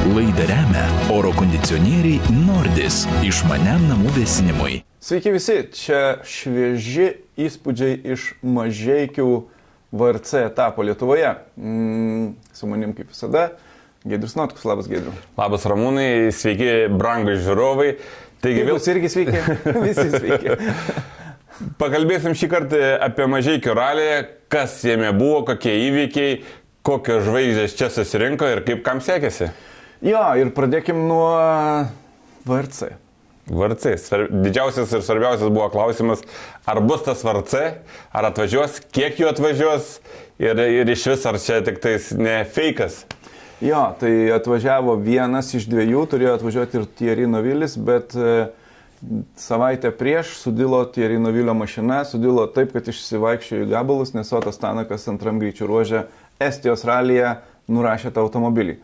Laidą remia oro kondicionieriai Nordis išmaniam namų vėsinimui. Sveiki visi, čia švieži įspūdžiai iš Mažeikių VRC etapo Lietuvoje. Su manim kaip visada, Giedrius Notkus. Labas, Giedriu. Labas, Ramūnai, sveiki, brangus žiūrovai. Taigi Jūs irgi sveiki, visi sveiki. Pakalbėsim šį kartą apie Mažeikių ralį, kas jame buvo, kokie įvykiai, kokios žvaigždės čia susirinko ir kaip kam sekėsi. Jo, ir pradėkim nuo VRC. VRC. Didžiausias ir svarbiausias buvo klausimas, ar bus tas VRC, ar atvažiuos, kiek jų atvažiuos ir iš vis ar čia tik tais ne feikas. Jo, tai atvažiavo vienas iš dviejų, turėjo atvažiuoti ir Thierry Neuville, bet savaitę prieš sudilo Thierry Neuville mašina, sudilo taip, kad išsivaikščiojo į gabalus, nes Otas Tanakas antram greičių ruože Estijos ralyje nurašė tą automobilį.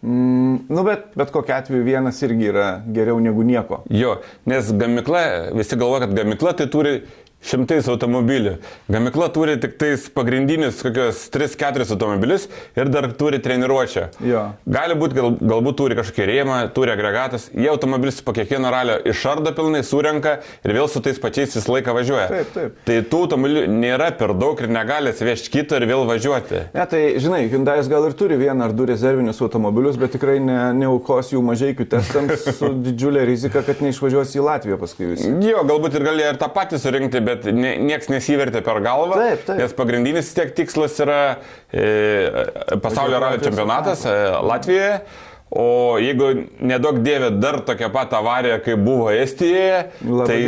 Bet kokiu atveju vienas irgi yra geriau negu nieko. Jo, nes gamykla, visi galvoja, kad gamykla tai turi šimtais automobilių. Gamykla turi tik tais pagrindinius kokios 3-4 automobilius ir dar turi treniruočio. Jo. Gali būti, galbūt turi kažkokį rėmą, turi agregatas. Jie automobilis po kiekvieno ralio išardo pilnai, surenka ir vėl su tais pačiais visą laiką važiuoja. Taip. Tai tų automobilių nėra per daug ir negali atsivežti kitą ir vėl važiuoti. Ne, tai žinai, Hyundai'as gal ir turi vieną ar du rezervinius automobilius, bet tikrai neaukos jų Mažeikių testams su didžiulė rizika, kad neišvažiuos į Latviją paskui visi. Jo, galbūt ir galėjo ir tą patį surinkti, bet nieks nesivertė per galvą, taip. Nes pagrindinis tiek tikslas yra pasaulio ralio čempionatas Latvijoje, o jeigu nedaug dievė dar tokia pat avarija, kaip buvo Estijoje, tai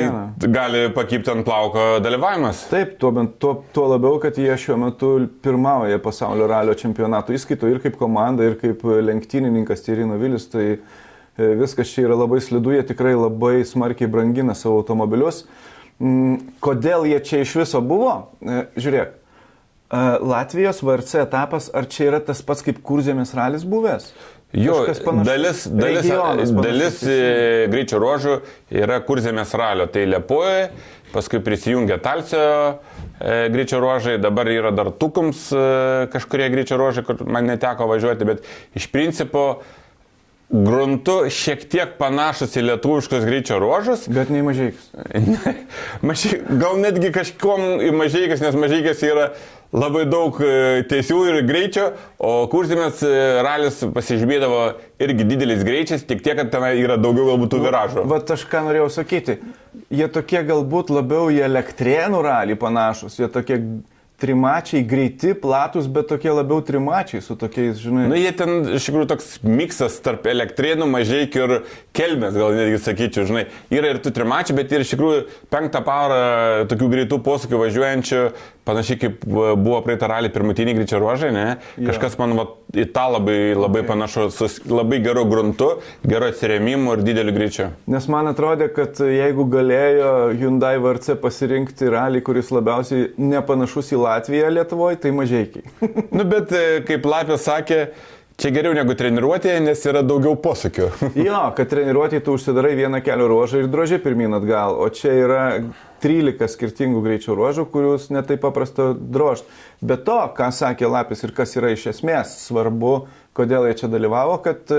gali pakipti ant plauko dalyvavimas. Taip, tuo labiau, kad jie šiuo metu pirmauja pasaulio ralio čempionatų įskaito ir kaip komanda, ir kaip lenktynininkas Thierry Neuville, tai viskas čia yra labai slidu, jie tikrai labai smarkiai brangina savo automobilius. Kodėl jie čia iš viso buvo? Žiūrėk, Latvijos VRC etapas, ar čia yra tas pats kaip Kurzemės ralis buvęs? Jo, dalis greičio ruožų yra Kurzemės ralio, tai Liepojoje, paskui prisijungia Talsio greičio ruožai, dabar yra dar Tukums kažkurie greičio ruožai, kur man neteko važiuoti, bet iš principo gruntu šiek tiek panašus į lietuviškus greičio ruožus. Bet ne į Mažeikius. Gal netgi kažkom į Mažeikius, nes Mažeikis yra labai daug tiesių ir greičio, o Kurzemės ralis pasižymėdavo irgi dideliais greičiais, tik tiek, kad ten yra daugiau galbūt tų viražų. Vat aš ką norėjau sakyti, jie tokie galbūt labiau į Elektrėnų ralį panašus, jie tokie trimačiai, greiti, platus, bet tokie labiau trimačiai su tokiais, žinai. Na, jie ten iš tikrųjų toks miksas tarp Elektrėnų, Mažeikių ir Kelmės, gal netgi sakyčiau, žinai. Yra ir tų trimačių, bet ir iš tikrųjų 5 parą tokių greitų posūkių važiuojančių, panašiai kaip buvo praeitą ralį pirmutiniai greičio ruožai, ne? Kažkas man į tą labai panašu, su labai geru gruntu, geru atsirėmimu ir dideliu greičiu. Nes man atrodė, kad jeigu galėjo Hyundai VRC pasirinkti ralį, kuris labiausiai nepanašus į Latviją Lietuvoje, tai Mažeikiai. Bet kaip Lapės sakė, čia geriau negu treniruotėje, nes yra daugiau posūkių. Jo, kad treniruotėje tu užsidarai vieną kelio ruožą ir droži pirmyn atgal, o čia yra 13 skirtingų greičio ruožų, kurius netai paprasta drožti. Bet to, ką sakė Lapės ir kas yra iš esmės svarbu, kodėl jie čia dalyvavo, kad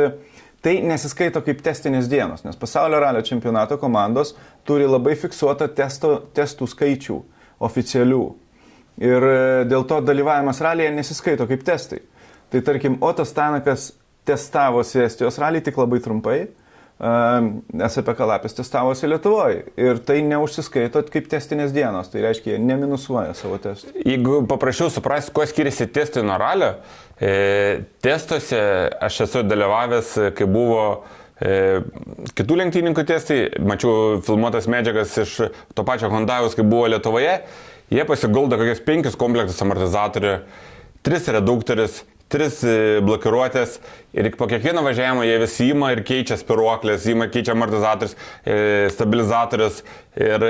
tai nesiskaito kaip testinės dienos, nes pasaulio ralio čempionato komandos turi labai fiksuotą testų skaičių oficialių. Ir dėl to dalyvavimas ralyje nesiskaito kaip testai. Tai tarkim, Otas Tanakas testavosi Estijos ralį tik labai trumpai, SPK Lapės testavosi Lietuvoje. Ir tai neužsiskaito kaip testinės dienos, tai reiškia, jie neminusuoja savo testų. Jeigu paprašiau suprasti, kuo skiriasi testai nuo ralio, testuose aš esu dalyvavęs, kai buvo kitų lenktynininkų testai, mačiau filmuotas medžiagas iš to pačio Hyundai'aus, kai buvo Lietuvoje, jie pasiguldo kokius 5 komplektus amortizatorių, 3 reduktorius, 3 blokiruotės ir po kiekvieno važiavimo jie visi ima ir keičia spiruoklės, keičia amortizatorius, stabilizatorius ir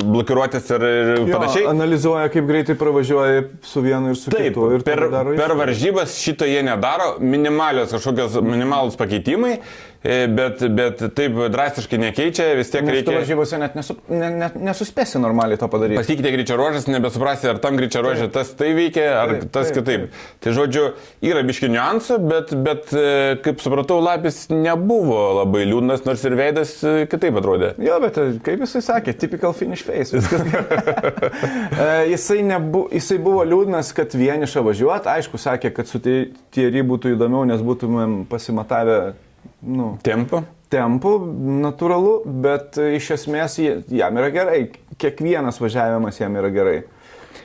blokiruotės ir panašiai. Analizuoja, kaip greitai pravažiuoja su vienu ir su kitu. Ir per varžybas šito jie nedaro, minimalūs pakeitimai, bet taip drastiškai nekeičia, vis tiek reikia. Nes tu varžybose net nesuspėsi normaliai to padaryti. Pasikeitė greičio ruožas, nebesuprasi, ar tam greičio ruožė tas tai veikia, ar tas kitaip. Tai žodžiu, yra biški niuansų, bet bet, kaip supratau, Lapis nebuvo labai liūdnas, nors ir veidas kitaip atrodė. Jo, bet kaip jisai sakė, typical finish face. Jisai buvo liūdnas, kad vienišą važiuot. Aišku, sakė, kad su Thierry būtų įdomiau, nes būtumėm pasimatavę Tempo, natūralu, bet iš esmės jam yra gerai. Kiekvienas važiavimas jam yra gerai.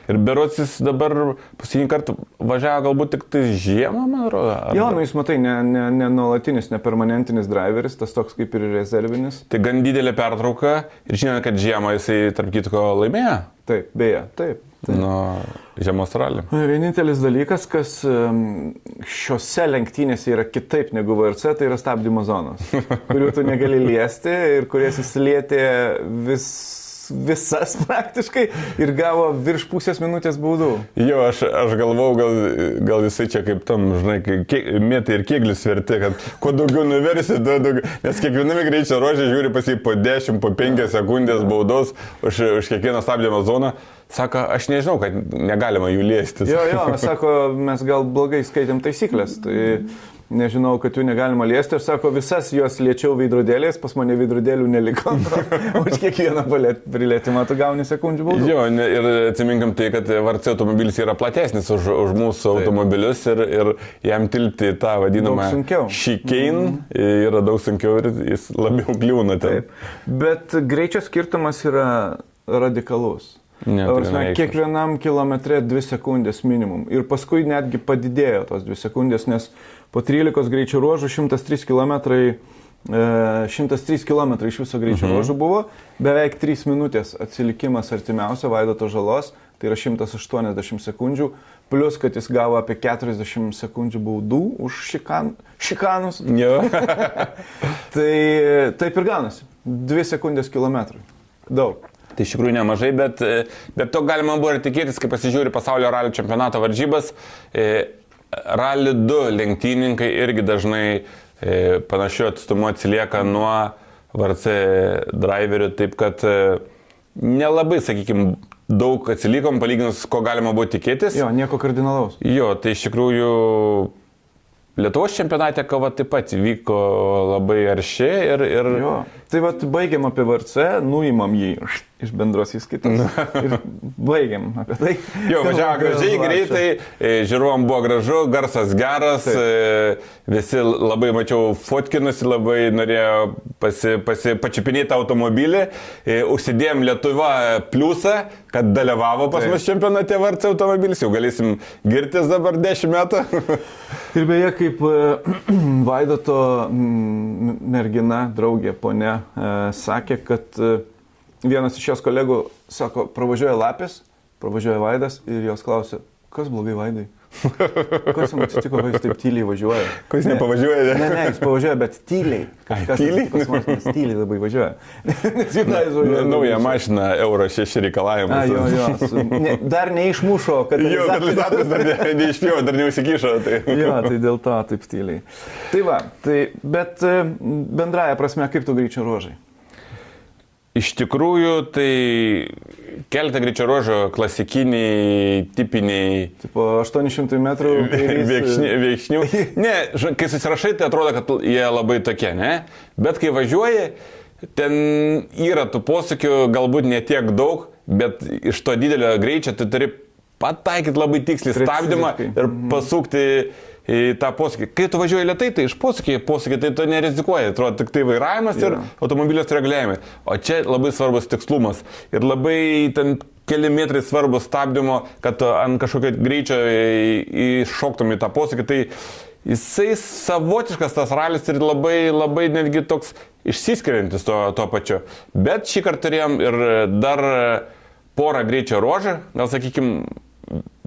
Ir berocis dabar paskutinį kartą važiavo galbūt tik tai žiemą, man atrodo. Jo, jūs matai, ne nuolatinis, ne permanentinis driveris, tas toks kaip ir rezervinis. Tai gan didelė pertrauka ir žinome, kad žiemą jisai tarp kitko laimėjo. Taip, beje, taip. Nuo žiemos ralį. Vienintelis dalykas, kas šiuose lenktynėse yra kitaip negu VRC, tai yra stabdymo zonos, kurių tu negali liesti ir kurias jis lietė visas praktiškai ir gavo virš pusės minutės baudų. Jo, aš galvau, gal jisai čia kaip tam, žinai, mėtai ir kieglis verti, kad kuo daugiau nuversi, tuo daugiau. Nes kiekviename greičio ruože žiūri pas jį po 10, po 5 sekundės baudos už kiekvieną stabdymo zoną. Sako, aš nežinau, kad negalima jų liesti. Jo, sako, mes gal blogai skaitėm taisyklės. Tai nežinau, kad jų negalima liesti. Aš sako, visas juos liečiau veidrodėlės, pas mane veidrodėlių neliko. Už kiekvieną prilietimą tu gauni sekundžių baudų. Jo, ir atsiminkam tai, kad VRC automobilis yra platesnis už mūsų automobilius ir jam tilpti tą vadinamą chicane yra daug sunkiau ir jis labiau kliūna ten. Taip. Bet greičio skirtumas yra radikalus. Kiekvienam kilometre 2 sekundės minimum. Ir paskui netgi padidėjo tos 2 sekundės, nes po 13 greičio ruožų 103 km iš viso greičio ruožų buvo, beveik 3 minutės atsilikimas artimiausio Vaidoto Žalos, tai yra 180 sekundžių, plus kad jis gavo apie 40 sekundžių baudų už šikanus. Tai taip ir gaunasi. 2 sekundės kilometrui. Daug. Tai iš tikrųjų nemažai, bet to galima buvo ir tikėtis, kai pasižiūri pasaulio ralio čempionato varžybas. Rally 2 lenktyninkai irgi dažnai panašiu atstumu atsilieka nuo VRC driverių, taip kad nelabai, sakykime, daug atsilikom palyginus, ko galima buvo tikėtis. Jo, nieko kardinalaus. Jo, tai iš tikrųjų Lietuvos čempionate kova taip pat vyko labai arši ir... Jo. Tai vat baigiam apie VRC, nuimam jį iš bendros įskaitos ir baigiam apie tai. Jo, važiavo gražiai, greitai, žiūrovom buvo gražu, garsas geras, visi labai, mačiau, fotkinusi, labai norėjo pačiupinėti automobilį, užsidėjom Lietuva pliusą, kad dalyvavo pas mus čempionate VRC automobilis, jau galėsim girtis dabar 10 metų. Ir beje, kaip Vaidoto mergina, draugė, ponia, sakė, kad vienas iš jos kolegų, sako, pravažiuoja Lapis, pravažiuoja Vaidas ir jos klausė, kas blogai Vaidai? Kas jam atsitiko, kad jis taip tyliai važiuoja? Kas jis nepavažiuoja? Ne, jis pavažiuoja, bet tyliai. Tyliai? Tyliai labai važiuoja. Nauja mašina, Euro 6 reikalavimas. Jo. Dar neišmušo, kad... Jo, katalizatorius dar neišpjavo, dar neusikišo. Jo, tai dėl to taip tyliai. Tai va, bet bendraja prasme, kaip tu greičio ruožai? Iš tikrųjų, tai keletą greičio ruožų klasikiniai, tipiniai... Tipo 800 metrų... Veiksnių. Ne, kai susirašai, tai atrodo, kad jie labai tokie, ne? Bet kai važiuoji, ten yra tų posūkių galbūt ne tiek daug, bet iš to didelio greičio tu turi pataikyti labai tiksliai stabdymą ir pasukti į tą posūkį. Kai tu važiuoji lėtai, tai iš posūkį tai tu nerizikuoji. Atrodo, tik tai vairavimas ir automobilio reguliavimai. O čia labai svarbus tikslumas. Ir labai ten keli metrai svarbus stabdymo, kad ant kažkokio greičio iššoktum į tą posūkį. Tai jisai savotiškas tas ralis ir labai netgi toks išsiskiriantis tuo pačiu. Bet šį kartą turėjom ir dar porą greičio ruožą, gal sakykime,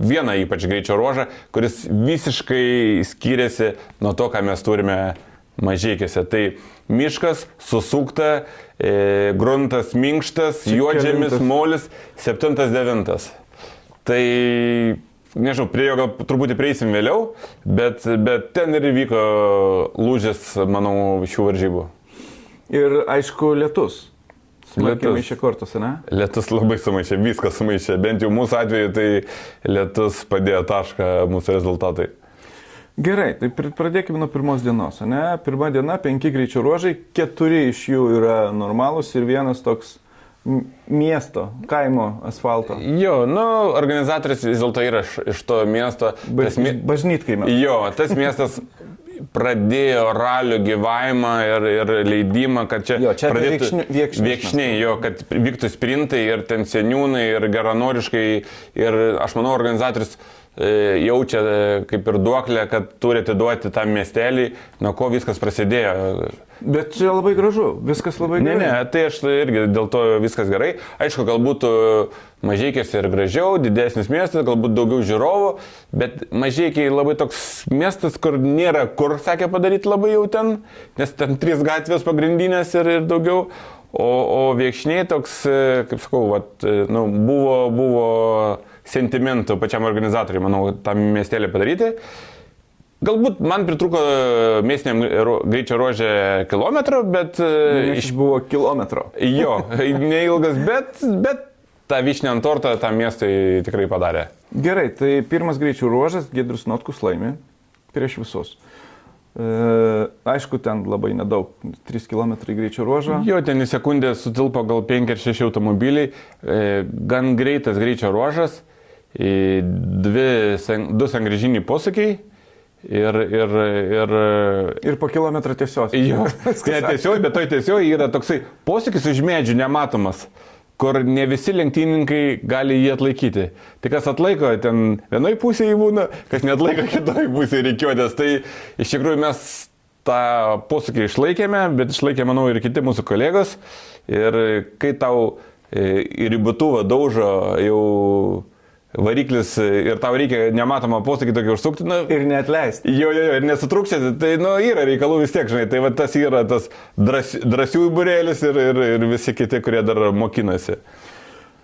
vieną ypač greičio ruožą, kuris visiškai skiriasi nuo to, ką mes turime Mažeikiuose. Tai miškas, susukta, gruntas minkštas, juodžemis, molis, 7-9. Tai, nežinau, prie jo gal truputį prieisim vėliau, bet ten ir įvyko lūžis, manau, šių varžybų. Ir aišku, lietus. Smarkiai maišė kortos, ne? Lietus labai sumaišė, viskas sumaišė. Bent jau mūsų atveju tai lietus padėjo tašką mūsų rezultatai. Gerai, tai pradėkime nuo pirmos dienos, ne? Pirma diena, 5 greičio ruožai, 4 iš jų yra normalūs ir vienas toks miesto, kaimo asfalto. Jo, organizatorius vis dėlto yra iš to miesto. Bažnytkaimio. Jo, tas miestas pradėjo ralių gyvavimą ir leidimą, kad čia, pradėtų viekšniai, jo, kad vyktų sprintai ir ten seniūnai ir geranoriškai. Ir aš manau, organizatorius jaučia kaip ir duoklę, kad turi atiduoti tam miestelį, nuo ko viskas prasidėjo. Bet čia labai gražu, viskas labai gerai. Ne, tai aš irgi dėl to viskas gerai. Aišku, galbūt Mažeikiuose ir gražiau, didesnis miestas, galbūt daugiau žiūrovų, bet Mažeikiai labai toks miestas, kur nėra kur, sakė, padaryti labai jau ten, nes ten 3 gatvės pagrindinės ir daugiau. O Viekšniai toks, kaip sakau, buvo sentimentų pačiam organizatoriui, manau, tam miestelį padaryti. Galbūt man pritruko miestiniam greičio ruože kilometro, bet... Iš buvo kilometro. Jo, neilgas, bet tą vyšnę ant tortą tam miestui tikrai padarė. Gerai, tai pirmas greičio ruožas, Giedrius Notkus laimė prieš visus. Aišku, ten labai nedaug, 3 km greičio ruožą. Jo, ten į sekundę sutilpo gal 5 ar 6 automobiliai, gan greitas greičio ruožas, 2 sankryžiniai posūkiai. Ir po kilometrą tiesiog. Jo, ne tiesiog, bet toj tiesiog yra toksai posūkis už medžių nematomas, kur ne visi lenktynininkai gali jį atlaikyti. Tai kas atlaiko, ten vienoj pusėje būna, kas neatlaiko kitoj pusėje reikiuotės. Tai iš tikrųjų mes tą posūkį išlaikėme, bet išlaikė, manau, ir kiti mūsų kolegos. Ir kai tau į ribotuvą daužo jau variklis ir tau reikia nematomą posūkį tokį užsukti. Ir neatleisti. Jo, ir nesutruksėti. Tai yra reikalų vis tiek, žinai. Tai va, tas yra tas drąsių būrelis ir visi kiti, kurie dar mokinasi.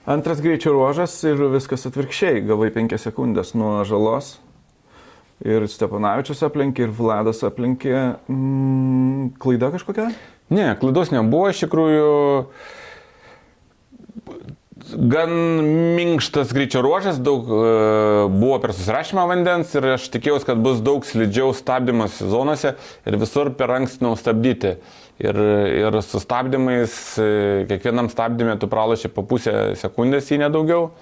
Antras greičio ruožas ir viskas atvirkščiai. Gavai 5 sekundės nuo žalos. Ir Stepanavičius aplenkė, ir Vladas aplenkė. Klaida kažkokia? Ne, klaidos nebuvo. Iš tikrųjų... Gan minkštas greičio ruožas, daug buvo per susirašymą vandens ir aš tikėjausi, kad bus daug slidžiau stabdymas zonose ir visur per anksti stabdyti. Ir su stabdymais, kiekvienam stabdymė tu praloši po pusę sekundės, jį nedaugiau.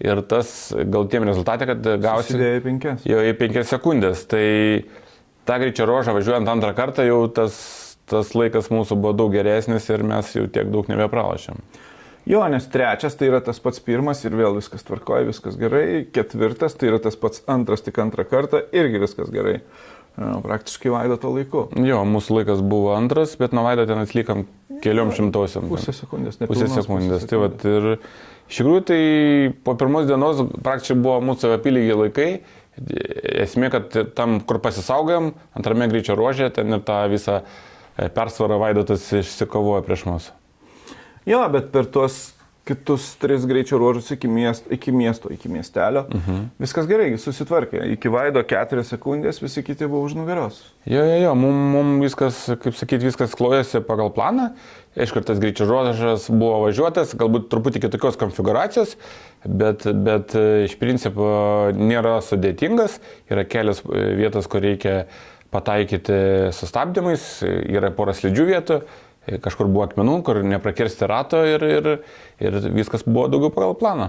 Ir tas galutiniam rezultatė, kad gausi... Susidėjo į 5. Jo, į 5 sekundės. Tai tą greičio ruožą važiuojant antrą kartą jau tas laikas mūsų buvo daug geresnis ir mes jau tiek daug nebepralošėm. Jo, nes 3 tai yra tas pats 1 ir vėl viskas tvarkoja, viskas gerai. 4 tai yra tas pats 2, tik 2 kartą, irgi viskas gerai. Praktiškai Vaidoto laiku. Jo, mūsų laikas buvo 2, bet nuo Vaido ten atslikam keliom šimtosiam. Pusę sekundės, ne pusę sekundės. Tai vat, ir iš tikrųjų tai po pirmos dienos praktiškai buvo mūsų apylygiai laikai. Esmė, kad tam, kur pasisaugojom, antrame greičio ruože, ten ir tą visą persvarą Vaidotas išsikovojo prieš mus. Jo, bet per tuos kitus 3 greičio ruožus iki miestelio, viskas gerai, susitvarkė. Iki Vaido 4 sekundės, visi kiti buvo už nugaros. Jo, mums viskas, kaip sakyti, viskas klojasi pagal planą. Aišku, tas greičio ruožas buvo važiuotas, galbūt truputį kitokios konfiguracijos, bet iš principo nėra sudėtingas. Yra kelios vietos, kur reikia pataikyti sustabdymais, yra pora slidžių vietų. Kažkur buvo akmenų, kur neprakirsti rato ir viskas buvo daugiau pagal planą.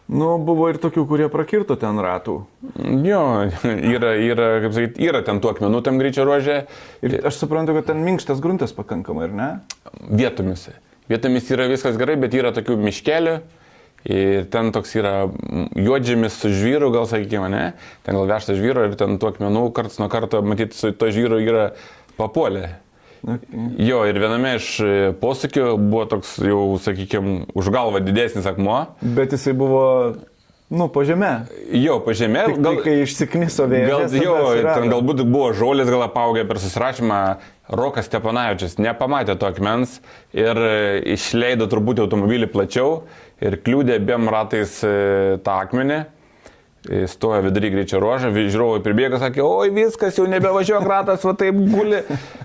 Buvo ir tokių, kurie prakirto ten ratų. Jo, kaip sakyti, yra ten tų akmenų tam greičio ruože. Ir aš suprantu, kad ten minkštas gruntas pakankamai, ar ne? Vietomis. Vietomis yra viskas gerai, bet yra tokių miškelių. Ir ten toks yra juodžemis su žvyru, gal sakykime, ne? Ten gal vežta žvyro ir ten tų akmenų karts nuo karto, matyti, su to žvyru yra papuolę. Okay. Jo, ir viename iš posūkių buvo toks jau, sakykime, už galvą didesnis akmuo. Bet jisai buvo, po žeme. Jo, po žeme. Gal kai išsikniso vėjas. Ten galbūt buvo žolės, gal apaugę per susirašymą. Rokas Stepanavičius nepamatė to akmens ir išleido turbūt automobilį plačiau ir kliūdė abiem ratais tą akmenį. Stojo vidury greičio ruožą, žiūrovai pribėga, sakė, oi viskas, jau nebevažiuok ratas, va taip guli.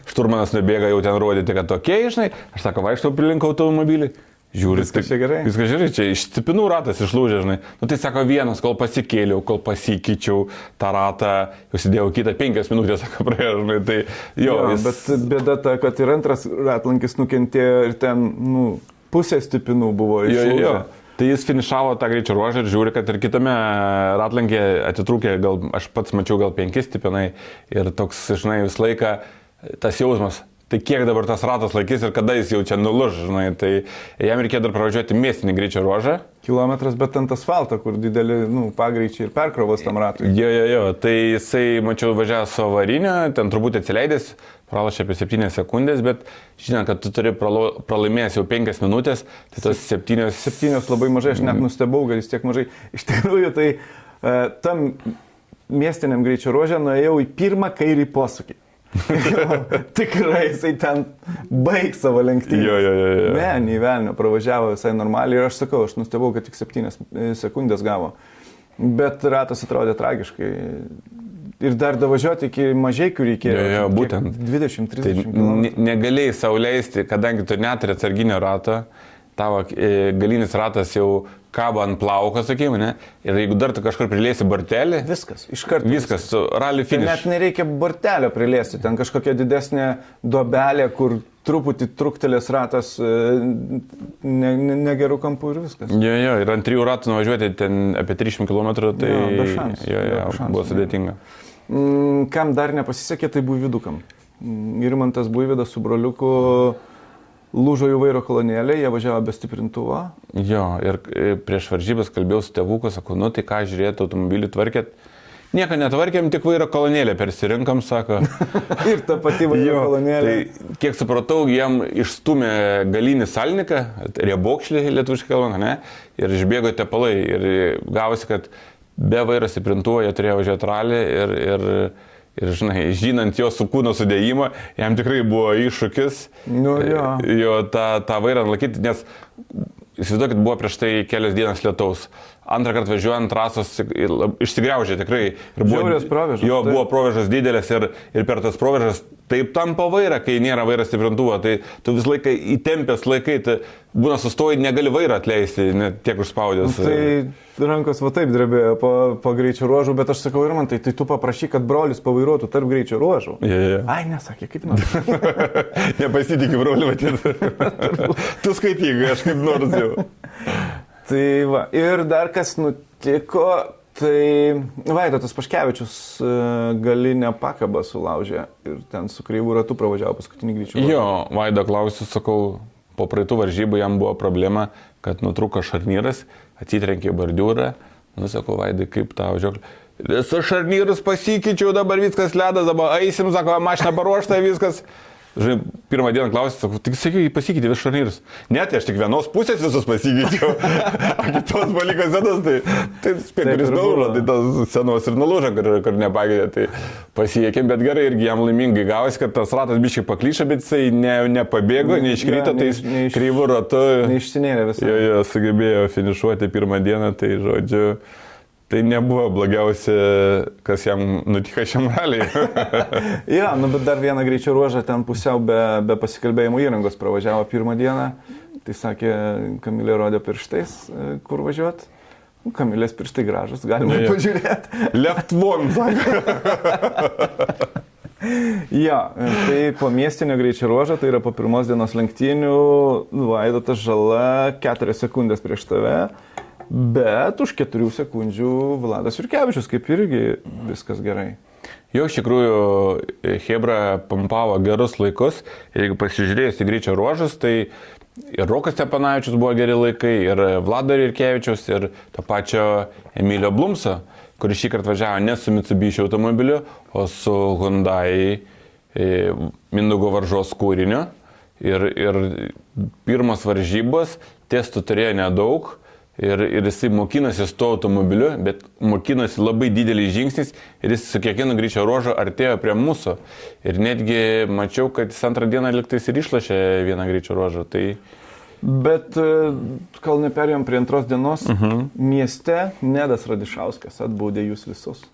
Šturmanas nubėga jau ten rodyti, kad tokie, žinai. Aš sakau, vaikštau prilink automobilį. Žiūri, Viskas čia gerai. Viskas gerai, čia iš stipinų ratas išlūžė, žinai. Nu tai sako vienas, kol pasikėliau, kol pasikeičiau tą ratą, jau sėdėjau kitą 5 minutės, sako, praėjo, žinai. Tai jo, Bet bėda ta, kad ir antras ratlankis nukentėjo ir ten, pusė stipinų buvo išlūžę. Jo. Tai jis finišavo tą greičio ruožą ir žiūri, kad ir kitame ratlankė atitrūkė, gal aš pats mačiau gal 5 stipinai ir toks, žinai, visą laiką tas jausmas. Tai kiek dabar tas ratas laikys ir kada jis jau čia nuluž, žinai, tai jam reikėjo dar pravažiuoti miestinį greičio ruožą. Kilometras, bet ant asfalto, kur dideli, pagreičiai ir perkrovos tam ratui. Jo, tai jisai, mačiau, važiavo su avariniu, ten turbūt atsileidęs, pralašė apie 7 sekundės, bet žinant, kad tu turi pralaimėjęs jau 5 minutės, tai tos 7 labai mažai, aš net nustebau, kad jis tiek mažai. Iš tikrųjų, tai tam miestiniam greičio ruožė nuėjau į pirmą kairį posūkį. Tikrai jisai ten baig savo lenktynę. Jo. Ne, nei velnio, pravažiavo visai normaliai ir aš sakau, aš nustebau, kad tik 7 sekundės gavo. Bet ratas atrodė tragiškai. Ir dar davažiuoti iki Mažeikių reikėjo. Jo, būtent. 20-30 km. Negalėjai sau leisti, kadangi tu neturi atsarginio rato, tavo galinis ratas jau kabo ant plauko, sakykime, ne? Ir jeigu dar tu kažkur priliesi bortelį... Viskas, iškart. Viskas, su rally finish. Net nereikia bortelio priliesti, ten kažkokia didesnė duobelė, kur truputį truktelės ratas negerų kampų ir viskas. Jo, ir ant 3 ratų nuvažiuoti ten apie 300 km, tai be šansų, buvo sudėtinga. Kam dar nepasisekė, tai Buivydukam. Irmantas Buivydas su broliuku lūžo jų vairo kolonėlė, jie važiavo be stiprintuvo. Jo, ir prieš varžybas kalbėjau su tėvuku, sakau, tai ką žiūrėti, automobilį tvarkėt. Nieko netvarkėm, tik vairo kolonėlę persirinkam, sako. Ir ta pati vairo kolonėlė. Tai kiek supratau, jam išstumė galinį salniką, riebokšlį lietuviškai kalbant, ne? Ir išbėgo tepalai. Ir gavosi, kad be vairo stiprintuvo jie turėjo važiuoti ralį ir, žinai, žinant jo su kūno sudėjimą, jam tikrai buvo iššūkis jo tą vairą laikyti, nes įsivaizduokit, buvo prieš tai kelias dienas lietaus. Antrą kartą važiuojant trasos išsigriaužė tikrai. Žiaurės provėžos. Jo, buvo provėžos didelės ir per tas provėžas taip tampa vairą, kai nėra vairo stiprintuvo. Tai tu vis laiką įtempęs laikai, tai būna sustoji, negali vairą atleisti, net tiek užspaudęs. Tai rankos va taip drebėjo po greičio ruožų, bet aš sakau, Irmantai, tai tu paprašyk, kad brolis pavairuotų tarp greičio ruožų. Ai, nesakė, kaip nors. Nepasitikė brolį, matyti. Tu skaityk, aš kaip nors jau. Tai va, ir dar kas nutiko, tai Vaidotas Paškevičius galinę pakabą sulaužė ir ten su kreivu ratu pravažiavo paskutinį greičio ruožą. Jo, Vaido klausiu, sakau, po praeitų varžybų jam buvo problema, kad nutrūko šarnyras, atsitrenkė bordiūrą. Sakau, Vaidai, kaip tau žiūrėk. Visus šarnyrus pasikeičiau, dabar viskas ledas, dabar eisim, sako, mašina paruošta, viskas. Žinai, pirmą dieną klausiu, sakau, tik sakai, pasikeitė vis šarnyrus. Net, aš tik vienos pusės visus pasikeičiau, o kitos palikas senos, tai spėkuris nulūžo, tai tos senos ir nulūžo, kur nepakeitė. Tai pasiekėm, bet gerai, irgi jam laimingai gavosi, kad tas ratas biškai paklyšo, bet jisai nepabėgo, neiškrito, tai kreivų ratu. Neišsinėrė visą. Jo, sugebėjo finišuoti pirmą dieną, tai žodžiu. Tai nebuvo blogiausia, kas jam nutiko šiam raliai. Jo, bet dar vieną greičio ruožą ten pusiau be pasikalbėjimo įrangos pravažiavo pirmą dieną. Tai sakė, Kamilė rodė pirštais, kur važiuot. Kamilės pirštai gražus, galima pažiūrėti. Left one, sakė. Jo, tai po miestinio greičio ruožo, tai yra po pirmos dienos lenktynių, Vaidotas Žala 4 sekundės prieš tave. Bet už 4 sekundžių Vladas Jurkevičius, kaip irgi viskas gerai. Jo, iš tikrųjų, Hebra pampavo gerus laikus. Ir jeigu pasižiūrėjus į greičio ruožus, tai ir Rokas Stepanavičius buvo geri laikai, ir Vlado Jurkevičius, ir to pačio Emilio Blumso, kuris šį kartą važiavo ne su Mitsubishi automobiliu, o su Hyundai Mindaugo Varžos kūriniu. Ir pirmos varžybos, testų turėjo nedaug. Ir jisai mokinasi su tuo automobiliu, bet mokinasi labai dideliais žingsniais ir jis su kiekvienu greičio ruožu artėjo prie mūsų. Ir netgi mačiau, kad jis antrą dieną liktais ir išlašė vieną greičio ruožą. Tai... Bet kol neperėjom prie antros dienos, mieste Nedas Radišauskas atbaudė jūs visus.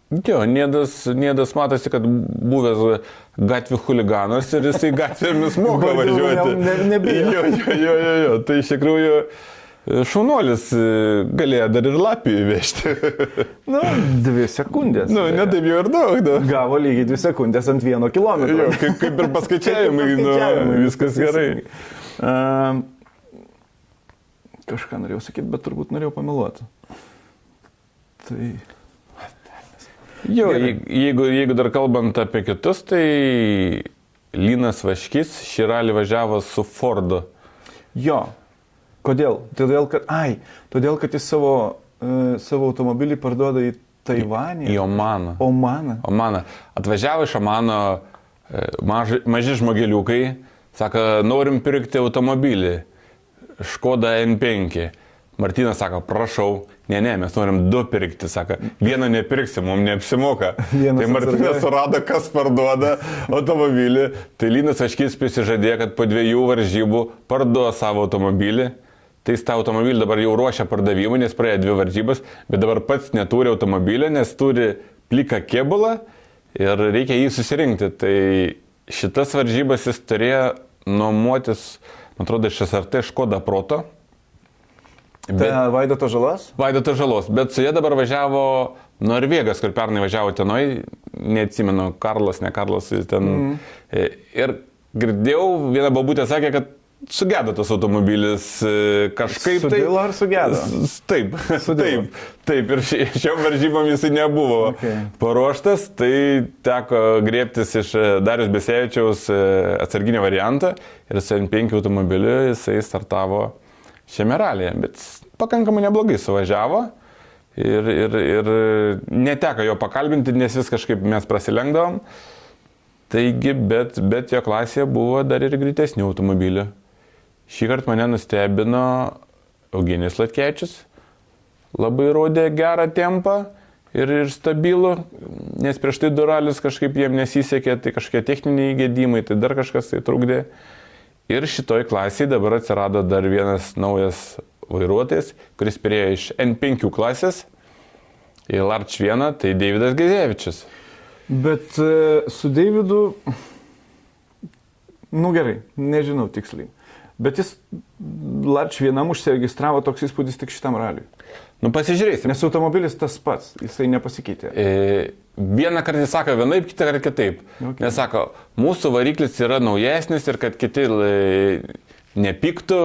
Jo, Niedas matosi, kad buvęs gatvių huliganas ir jisai gatvėmis moka važiuoti. Nebijo. Jo. Tai iš tikrųjų šaunuolis galėjo dar ir lapį įvežti. 2 sekundės. Netaip jau ir daug. Gavo lygiai 2 sekundės ant 1 kilometro. Jo, kaip ir paskaičiavimai, viskas gerai. Kažką norėjau sakyti, bet turbūt norėjau pameluoti. Tai... Jo, jeigu dar kalbant apie kitus, tai Linas Vaškys šį ralį važiavo su Fordu. Jo. Kodėl? Todėl, kad jis savo automobilį parduoda į Taivanį. Į Omaną. Omaną. Atvažiavo iš Omano maži žmogeliukai, sako, norim pirkti automobilį. Škoda N5. Martynas sako, prašau, ne, mes norim 2 pirkti, sako, 1 nepirksim, mums neapsimoka. Tai Martynas surado, kas parduoda automobilį, tai Linas Vaškys prisižadėjo, kad po 2 varžybų parduos savo automobilį. Tai jis tą automobilį dabar jau ruošia pardavimui, nes praėjo 2 varžybas, bet dabar pats neturi automobilio, nes turi pliką kėbulą ir reikia jį susirinkti. Tai šitas varžybas jis turėjo nuomotis, man atrodo, iš SRT Škoda Proto. Tai Vaidotas Žalas? Vaidotas Žalos, bet su jie dabar važiavo Norvegas, kur pernai važiavo tenoj, neatsimenu, Karlas, ne Karlas, ten. Ir girdėjau, viena babutė sakė, kad sugedo tas automobilis kažkaip. Sudilo ar sugedo? Taip. Ir šiom varžybom jisai nebuvo paruoštas, tai teko griebtis iš Darius Besevičiaus atsarginio variantą ir su N5 automobiliu jisai startavo šiame ralyje, bet pakankamai neblogai suvažiavo ir neteko jo pakalbinti, nes vis kažkaip mes prasilenkdavom. Taigi, bet jo klasėje buvo dar ir greitesnių automobilių. Šį kartą mane nustebino Eugenijus Latkevičius, labai rodė gerą tempą ir stabilų, nes prieš tai 2 ralius kažkaip jiem nesisekė, tai kažkokie techniniai gedimai, tai dar kažkas tai trukdė. Ir šitoj klasėje dabar atsirado dar vienas naujas vairuotojas, kuris perėjo iš N5 klasės į Larch 1, tai Deividas Gezevičius. Bet su Deividu, gerai, nežinau tiksliai, bet jis Larch 1 užsiregistravo, toks įspūdis tik šitam raliui. Pasižiūrėsim. Nes automobilis tas pats, jisai nepasikeitė. Vieną kartą jis sako vienaip, kitą kartą kitaip. Okay. Nes sako, mūsų variklis yra naujesnis ir kad kiti nepyktų,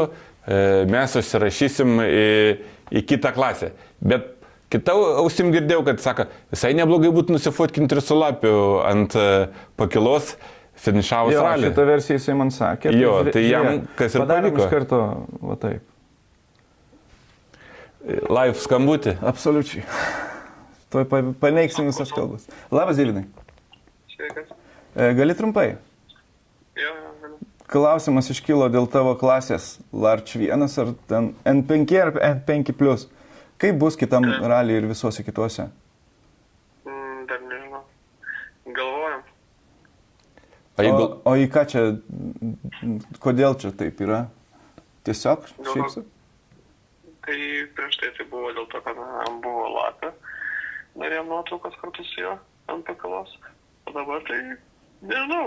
mes užsirašysim į kitą klasę. Bet kitą ausim girdėjau, kad sako, visai neblogai būtų nusifotkinti ir su lapiu ant pakilos finišavus ralį. Šitą versiją jisai man sakė. Jo, tai jam kas ir padarėm pavyko. Iš karto, va taip. Live skambutį. Absoliučiai. Tuoj paneigsim visas kalbas. Labas, Dylinai. Sveikas. Gali trumpai? Jo, galiu. Klausimas iškilo dėl tavo klasės Larch 1 ar ten N5 ar N5+. Kaip bus kitam rally ir visuose kituose? Dar nežinau. Galvojam. O į ką čia, kodėl čia taip yra? Tiesiog šiaip su? Tai prieš tai buvo dėl to, kad buvo lapė. Norėjom nuotraukas kartu su juo ant pakalos. O dabar tai nežinau.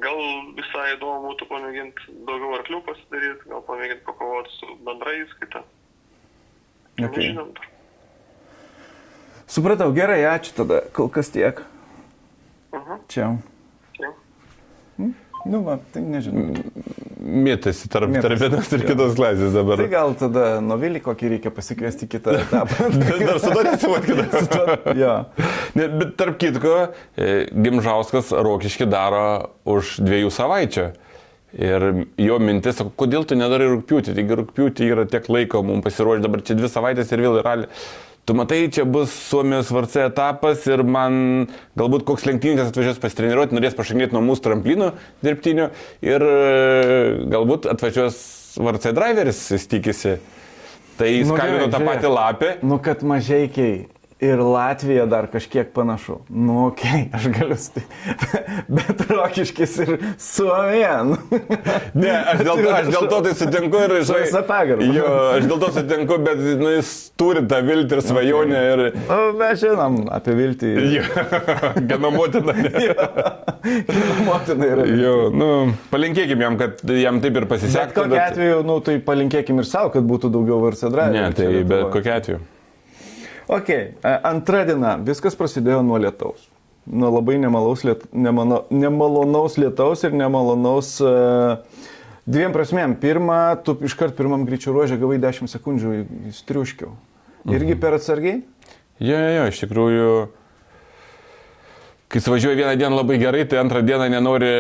Gal visai įdomu būtų pamėginti daugiau arklių pasidaryti, gal pamėginti pakovoti su bendra įskaita. Okay. Nežinom. Supratau, gerai, ačiū tada, kol kas tiek. Čia. Tai nežinau. Mėtasi tarp vienos ir kitos klasės dabar. Tai gal tada Novilį kokį reikia pasikviesti kitą etapą. Dar su to nesimot kitą. Jo. Bet tarp kitko, Gimžauskas Rokiškį daro už 2 savaičių. Ir jo mintis, sako, kodėl tu nedarai rugpjūtį? Taigi rugpjūtį yra tiek laiko, mums pasiruošti dabar čia 2 savaitės ir vėl ralį. Tu matai, čia bus Suomijos VRC etapas ir man galbūt koks lenktynininkas atvažiuos pasitreniruoti, norės pašangėti nuo mūsų tramplinų dirbtinių ir galbūt atvažiuos VRC driveris, jis tikisi. Tai jis kalbino tą patį lapę. Kad mažeikiai Ir Latvija dar kažkiek panašu. Nu, okei, aš galiu bet Rokiškis ir Suomija. Ne, aš dėl to tai sutinku ir... Su visą pagarbą. Jo, aš dėl to sutinku, bet jis turi tą viltį ir svajonę ir... Nu, mes žinom apie viltį. Jo, gana motina. Gana motina yra. Jo, nu, palinkėkim jam, kad jam taip ir pasisektų. Bet kokiu atveju, nu, tai palinkėkim ir savo, kad būtų daugiau VRC Drive. Ne, tai bet kokiu atveju. Ok, antra diena. Viskas prasidėjo nuo lietaus. Nuo labai nemalonaus lietaus ir nemalonaus dviem prasmėm. Pirma, tu iškart pirmam greičio ruožė gavai 10 sekundžių į striuškių. Irgi per atsargiai? Jo, iš tikrųjų, kai suvažiuoji vieną dieną labai gerai, tai antrą dieną nenori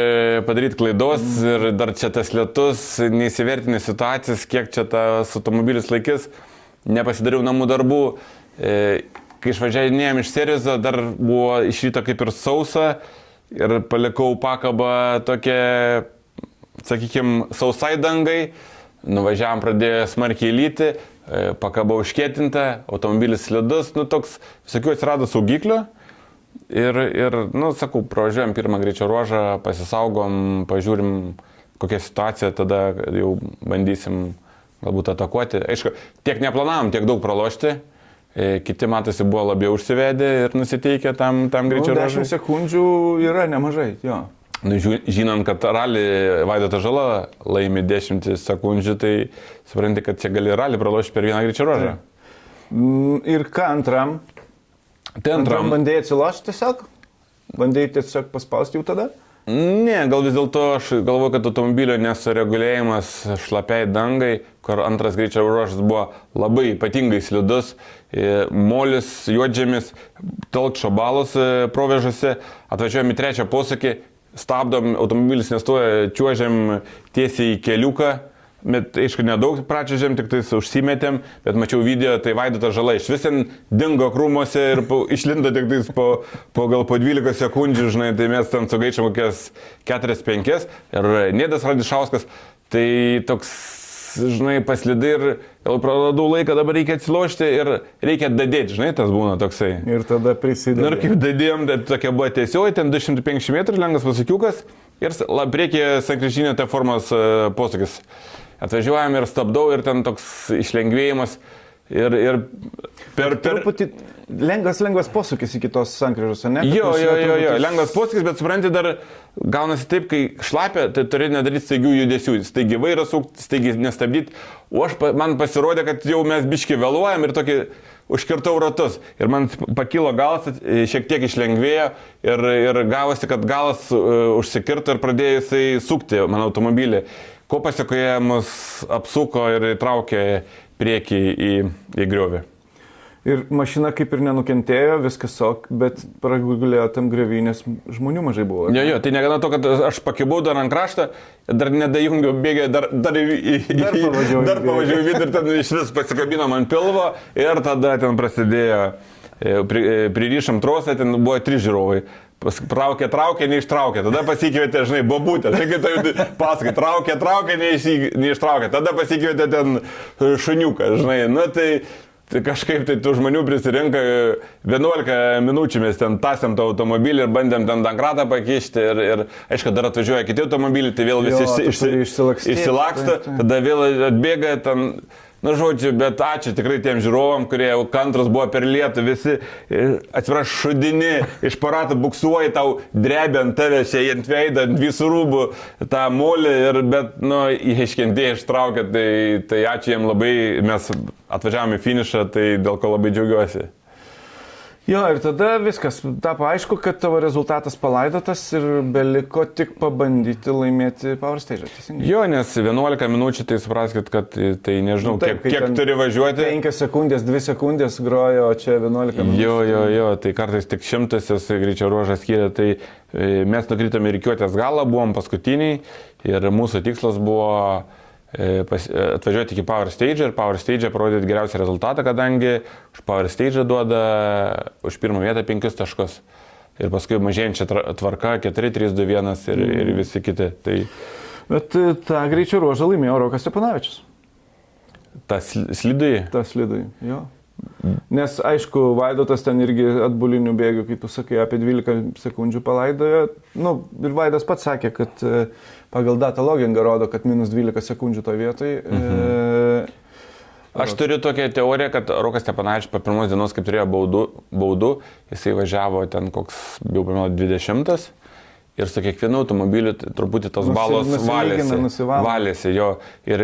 padaryti klaidos ir dar čia tas lietus, neįsivertinė situacijas, kiek čia tas automobilis laikys, nepasidariau namų darbų. Kai išvažiavinėjom iš Serizo, dar buvo iš ryto kaip ir sausa ir palikau pakabą tokią, sakykime, sausai dangai, nuvažiavam, pradėjo smarkiai lyti, pakaba užkėtinta, automobilis slidus, nu toks, visokių atsirado saugiklių ir, nu, sakau, pravažiuojam pirmą greičio ruožą, pasisaugom, pažiūrim, kokia situacija, tada jau bandysim galbūt atakuoti. Aišku, tiek neplanavom, tiek daug pralošti. Kiti, matosi, buvo labiau užsivedę ir nusiteikę tam greičio ruožui. 10 sekundžių yra nemažai, jo. Nu, žinant, kad ralį Vaidotas Žala laimi 10 sekundžių, tai supranti, kad čia gali ralį pralošti per vieną greičio ruožą. Ir ką antram? Tai antram bandėjai atsilošti tiesiog? Bandėjai tiesiog paspausti jau tada? Ne, gal vis dėlto aš galvoju, kad automobilio nesureguliavimas šlapiai dangai, kur antras greičio ruožas buvo labai ypatingai slidus, molis, juodžemis, telkšo balos provežuose, atvažiuojam į trečią posūkį, stabdom, automobilis nestoja, čiuožiam tiesiai į keliuką. Bet, aišku, nedaug pračiuožėm, tik tais užsimetėm, bet mačiau video, tai Vaidotas Žala iš vis dingo krūmuose ir išlindo tik tais gal po 12 sekundžių, žinai, tai mes ten sugaičiam kokias 4-5 ir Nedas Radišauskas, tai toks, žinai, paslidai ir gal praradau laiką, dabar reikia atsilošti ir reikia dadėti, žinai, tas būna toksai. Ir tada prisidėjo. Ir kaip dadėjom, tai tokia buvo tiesioji, ten 250 metrų, lengvas pasukiukas ir priekyje sankryžinė T formos posūkis. Atvažiuojam ir stabdau ir ten toks išlengvėjimas ir per... Truputį lengvas posūkis iki tos sankryžos, ne? Jo, lengvas posūkis, bet supranti, dar gaunasi taip, kai šlapia, tai turi nedaryti staigių judesių, staigi vairą sukti, staigi nestabdyti, o man pasirodė, kad jau mes biški vėluojam ir tokį užkirtau ratus ir man pakilo galas, šiek tiek išlengvėjo ir gavosi, kad galas užsikirto ir pradėjo jisai sukti mano automobilį. Ko pasiekoje mus apsuko ir įtraukė priekį į griovį. Ir mašina kaip ir nenukentėjo, viskas ok, bet pragulėjo tam griovį, nes žmonių mažai buvo. Jo, tai negana to, kad aš pakibau dar ant kraštą, dar nedajungiau bėgę, dar pavažiavau vidų ir ten iš vis pasikabino man pilvo ir tada ten prasidėjo, pririšam trosą, ten buvo 3 žiūrovai. Traukė, neištraukė, tada pasikvietė, žinai, bobutę, tai tai pasakai, traukė, neištraukė, tada pasikvietė ten šuniuką, žinai, nu tai kažkaip tai tų žmonių prisirinka 11 minučių mes ten tąsiam tą automobilį ir bandėm ten dankratą pakišti ir aišku, dar atvažiuoja kiti automobiliai, tai vėl visi išsilaksto, tada vėl atbėga ten. Na, žodžiu, bet ačiū tikrai tiem žiūrovam, kurie jau kantrus buvo per lietų, visi, atsiprašau, šudini, iš parato buksuoja tau, drebė ant tavęs, ant veidą, ant visų rūbų, tą molį, bet, nu, iškentėjai ištraukė, tai ačiū jiem labai, mes atvažiavome į finišą, tai dėl ko labai džiaugiuosi. Jo, ir tada viskas, tapo aišku, kad tavo rezultatas palaidotas ir beliko tik pabandyti laimėti Power Stage, teisingai? Jo, nes 11 minučių, tai supraskit, kad tai nežinau, taip, kiek turi važiuoti. 5 sekundės, 2 sekundės grojo, o čia 11 minučių. Jo, tai kartais tik 100-asis greičio ruožas skiria, tai mes nukritome į rikiuotės galą, buvom paskutiniai ir mūsų tikslas buvo atvažiuoti iki Power Stage ir Power Stage parodyti geriausią rezultatą, kadangi už Power Stage duoda už pirmą vietą 5 taškus. Ir paskui mažėjančia tvarka 4, 3, 2, 1 ir visi kiti. Tai... Bet tą greičio ruožą laimėjo Rokas Stepanavičius. Tas slidai? Tas slidai, jo. Nes, aišku, Vaidotas ten irgi atbulinių bėgių, kai tu sakai, apie 12 sekundžių palaidojo. Nu, ir Vaidas pats sakė, kad pagal data logingą rodo, kad minus 12 sekundžių toje vietoje. Aš turiu tokią teoriją, kad Rokas Steponavičius po pirmos dienos, kaip turėjo baudų, jisai važiavo ten koks, jau pirmiau, 20 ir su kiekvienu automobiliu truputį tos balos valėsi jo ir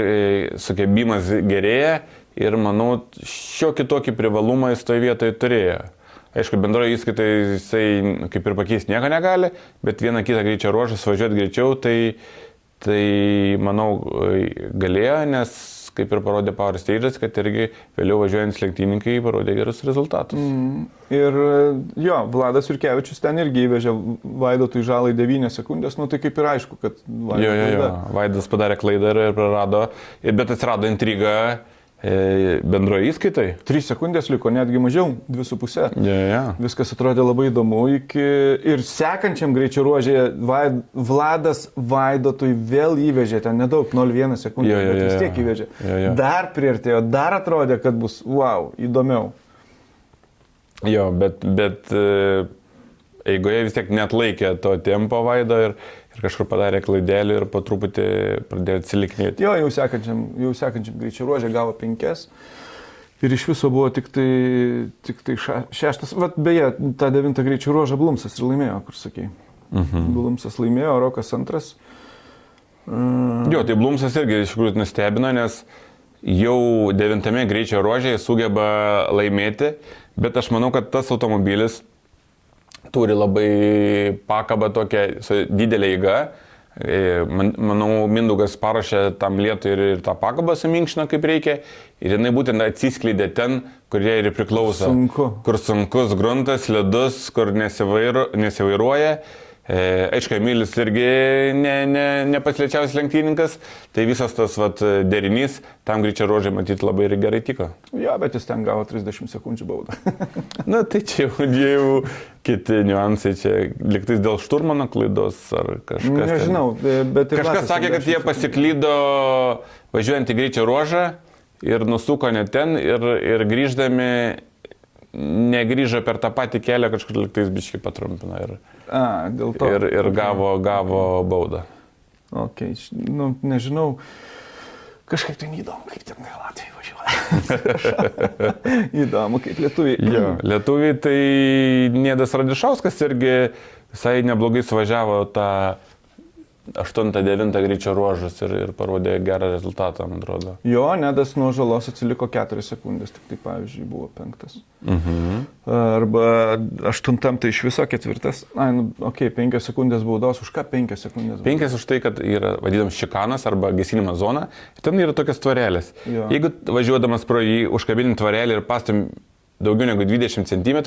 sukebimas gerėja ir, manau, šiokį tokį privalumą jis toje vietoje turėjo. Aišku, bendroje įskaitai jisai kaip ir pakeisti nieko negali, bet vieną kitą greičio ruožą važiuoti greičiau, tai manau, galėjo, nes kaip ir parodė Power Stage'as, kad irgi vėliau važiuojant lenktynininkai parodė gerus rezultatus. Ir jo, Vladas Jurkevičius ten irgi įvežė Vaidotui Žalai 9 sekundės, nu tai kaip ir aišku, kad Vaidas padarė klaidą ir prarado, bet atsirado intriga bendroje įskaitai. 3 sekundės liko, netgi mažiau, 2,5. Viskas atrodė labai įdomu. Ir sekančiam greičio ruožėje Vladas Vaidotui vėl įvežė, ten nedaug, 0,1 sekundės, bet vis tiek įvežė. Dar priartėjo, dar atrodė, kad bus, wow, įdomiau. Jo, bet eigoje vis tiek neatlaikė to tempo Vaido ir kažkur padarė klaidėlį ir po truputį pradėjo atsiliknėti. Jo, jau sekančiam greičio ruožė gavo 5 ir iš viso buvo tik tai 6. Vat beje, tą 9 greičio ruožą Blumsas ir laimėjo, kur sakei. Blumsas laimėjo, Rokas 2. Jo, tai Blumsas irgi iš tikrųjų nustebino, nes jau 9 greičio ruožė sugeba laimėti, bet aš manau, kad tas automobilis turi labai pakabą tokią didelę eigą. Manau, Mindaugas parašė tam lietui ir tą pakabą suminkšino kaip reikia. Ir jinai būtent atsiskleidė ten, kur jie ir priklauso. Kur sunkus gruntas, ledus, kur nesivairuoja. Aišku, Emilis irgi ne pats lėčiausias lenktynininkas, tai visas tas derinys tam greičio ruožai matyti labai gerai tiko. Jo, bet jis ten gavo 30 sekundžių baudą. Na, tai čia jau kiti niuansai, čia liktais dėl šturmano klaidos ar kažkas. Nežinau, bet ir kažkas sakė, kad jie pasiklydo važiuojant į greičio ruožą ir nusuko ne ten ir grįždami negrįžo per tą patį kelią, kažkur liktais biškai patrumpino dėl to. Ir gavo baudą. Ok, nu, nežinau, kažkaip tai neįdomu, kaip ten Latvijai važiuoja. Įdomu, kaip lietuviai. Jo, lietuviai tai Niedas Radišauskas irgi visai neblogai suvažiavo tą 8-9 greičio ruožus ir parodė gerą rezultatą, man atrodo. Jo, Nedas nuo žalos atsiliko 4 sekundės, tik tai pavyzdžiui buvo 5. Arba 8 tai iš viso 4. Ok, 5 sekundės baudos, už ką 5 sekundės? 5 už tai, kad yra vadinamas šikanas arba gesinimo zona, ten yra tokias tvarelės. Jo. Jeigu važiuodamas pro jį užkabinint tvarelį ir pastum daugiau negu 20 cm,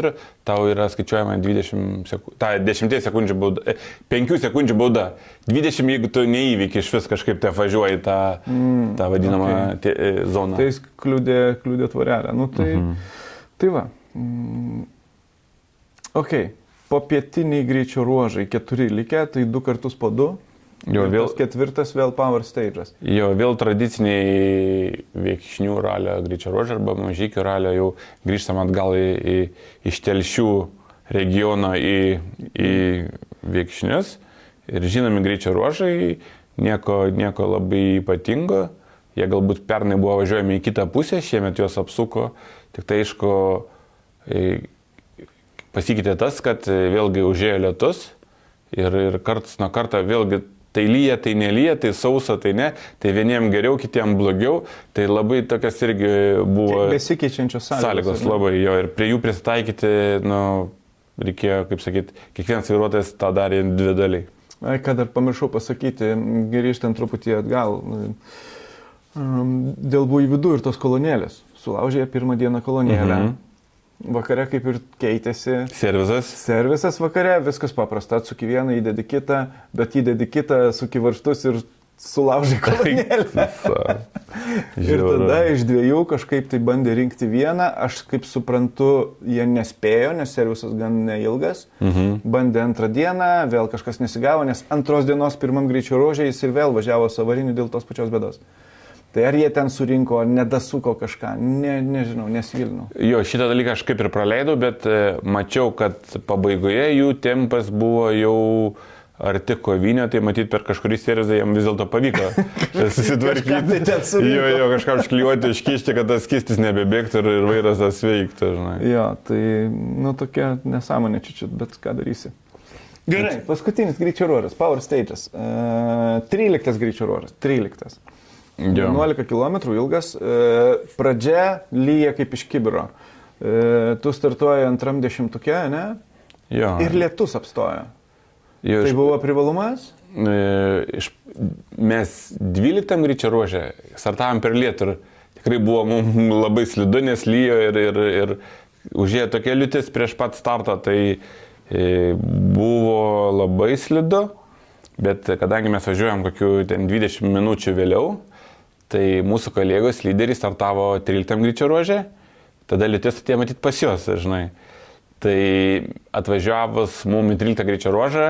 tau yra skaičiuojama 10 sekundžių bauda, 5 sekundžių bauda. 20, jeigu tu neįvyki iš vis kažkaip tai važiuoji tą vadinamą zoną. Tai jis kliudė tvarelę. Nu, tai va. Ok, po pietiniai greičio ruožai 4 likę, tai 2 kartus po 2. Jo, vėl 4 vėl Power Stage'as. Jo, vėl tradiciniai Viekšnių ralio greičio ruožai arba Mažeikių ralio jau grįžtam atgal iš Telšių regiono į Viekšnius. Ir žinomi greičio ruožai, nieko labai ypatingo. Jie galbūt pernai buvo važiuojami į kitą pusę, šiemet juos apsuko. Tik tai aišku, pasikeitė tas, kad vėlgi užėjo lietus ir karts nuo karto vėlgi tai lyja, tai nelyja, tai sausa, tai ne, tai vieniem geriau, kitiem blogiau, tai labai tokias irgi buvo besikeičiančios sąlygos labai jo ir prie jų prisitaikyti, reikėjo, kaip sakyti, kiekvienas vairuotojas tą darė individualiai. Ką dar pamiršau pasakyti, grįžtant truputį atgal, dėl buvo į vidų ir tos kolonėlės, sulaužė pirmą dieną kolonėlę. Vakare kaip ir keitėsi. Servisas vakare, viskas paprasta, atsuki vieną, įdedi kitą, bet įdedi kitą, suki varžtus ir sulaužai kolonėlę. Ir tada iš 2 kažkaip tai bandė rinkti vieną, aš kaip suprantu, jie nespėjo, nes servisas gan neilgas. Bandė 2 dieną, vėl kažkas nesigavo, nes 2 dienos pirmam greičio ruožė jis ir vėl važiavo savariniu dėl tos pačios bėdos. Tai ar jie ten surinko, ar nedasuko kažką, nežinau, nesigilinau. Jo, šitą dalyką aš kaip ir praleidau, bet mačiau, kad pabaigoje jų tempas buvo jau arti kovinio, tai matyt per kažkurį serizą jam vis dėlto pavyko susitvarkyti. Jo, kažką užklijuoti, iškišti, kad tas skystis nebebėgtų ir vairas tas veiktų, žinai. Jo, tai, tokia nesąmonė čiučiut, bet ką darysi. Gerai, paskutinis greičio ruožas, Power Stages. 13 greičio ruožas, 13. 11 km ilgas, pradžia lyja kaip iš kibiro. Tu startuoji antram dešimtuke, ne? Jo. Ir lietus apstoja. Jo, tai buvo privalumas? Mes 12 greičio ruože startavom per lietų ir tikrai buvo mums labai slidu, nes lyjo ir užėjo tokia liūtis prieš pat startą, tai buvo labai slidu, bet kadangi mes važiuojam kokių 20 minučių vėliau, tai mūsų kolegos lyderiai startavo 13 greičio ruože, tada liūtis atėjo matyti pas juos, žinai. Tai atvažiavus mums į 13 greičio ruožą,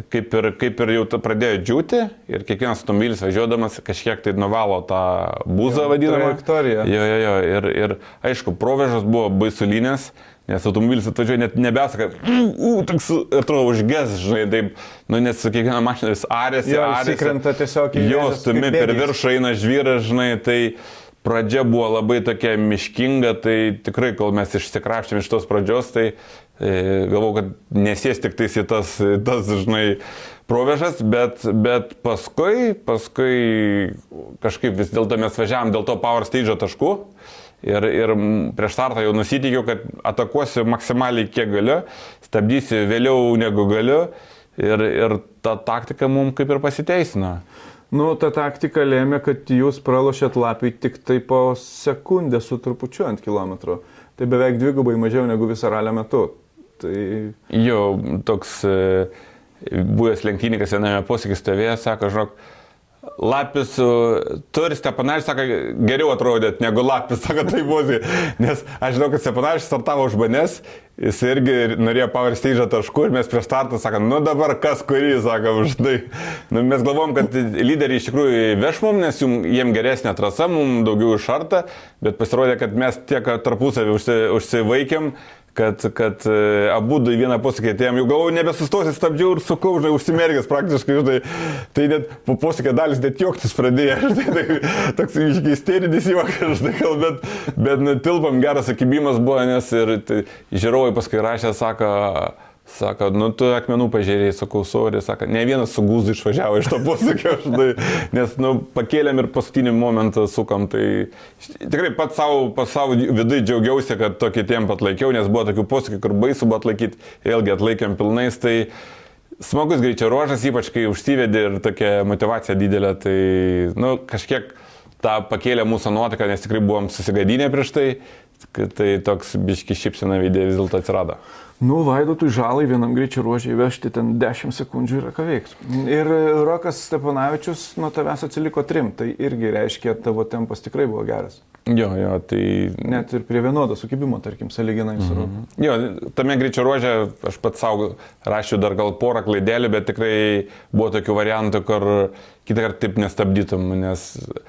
kaip ir jau pradėjo džiūti ir kiekvienas automobilis važiuodamas kažkiek tai nuvalo tą buzą vadinamą. Trajektoriją. Jo. Ir aišku, provėžos buvo baisulinės, nes automobilis atvažiuoja net nebesaka, toks, atrodo, užges, žinai, taip, nes su kiekviena mašina vis arėsi. Jo, įsikrenta tiesiog į jo, stumi per viršų eina žvyras, žinai, tai pradžia buvo labai tokia miškinga, tai tikrai, kol mes išsikrapštėm iš tos pradžios, tai galvau, kad nesės tik tais į tas žinai, provėžas, bet paskui kažkaip vis dėlto mes važiavam dėl to Power Stage taškų ir prieš startą jau nusiteikiau, kad atakuosiu maksimaliai kiek galiu, stabdysiu vėliau negu galiu ir ta taktika mums kaip ir pasiteisino. Ta taktika lėmė, kad jūs pralošėt Lapiui tik tai po sekundę su trupučiu ant kilometro. Tai beveik dvigubai mažiau negu visą ralio metu. Tai... Jo, toks buvęs lenktynininkas viename posėkyje stovėjo, sako, žinok, Lapis, tu ir Steponavičius, sako, geriau atrodėt negu Lapis, sako, tai buvo, nes aš žinau, kad Steponavičius startavo už manęs, jis irgi norėjo Power Stage taškų ir mes prieš startą sakom, dabar kas kurį, sakom, už tai. Mes galvom, kad lyderiai iš tikrųjų veš mum, nes jiem geresnė trasa, mum daugiau išarta, bet pasirodė, kad mes tiek tarpusavį užsivaikėm, kad abu į vieną posūkį atėjom, jau galvoju, nebesustosi, stabdžiau ir sukau, žinai, užsimergęs praktiškai, žinai, tai net po posūkio dalis net juoktis pradėjo, žinai, tai toks isterinis juokas, žinai, bet tilpam, geras akibimas buvo, nes ir tai, žiūrovai paskui rašė, sako, tu akmenų pažiūrėjai, sakau, sorry, sako, ne vienas su gūzu išvažiavo iš to posūkio, žinai, nes, pakėlėm ir paskutinį momentą sukam, tai tikrai pats savo vidui džiaugiausi, kad tokį tempą atlaikiau, nes buvo tokių posūkių, kur baisu buvo atlaikyti, vėlgi atlaikėm pilnais, tai smagus greičio ruožas, ypač kai užsivedė ir tokia motivacija didelė, tai, kažkiek tą pakėlė mūsų nuotaiką, nes tikrai buvom susigadinę prieš tai toks biški šypsena veidė vis dėlto atsirado. Vaidotui Žalai vienam greičio ruožė įvežti ten 10 sekundžių yra ką veikti. Ir Rokas Steponavičius nuo tavęs atsiliko 3, tai irgi reiškia, tavo tempas tikrai buvo geras. Jo, tai... Net ir prie vienodo sukibimo, tarkim, sąlyginai su Roku. Jo, tame greičio ruože aš pats savo rašiau dar gal porą klaidelių, bet tikrai buvo tokių variantų, kur kitą kartą taip nestabdytum, nes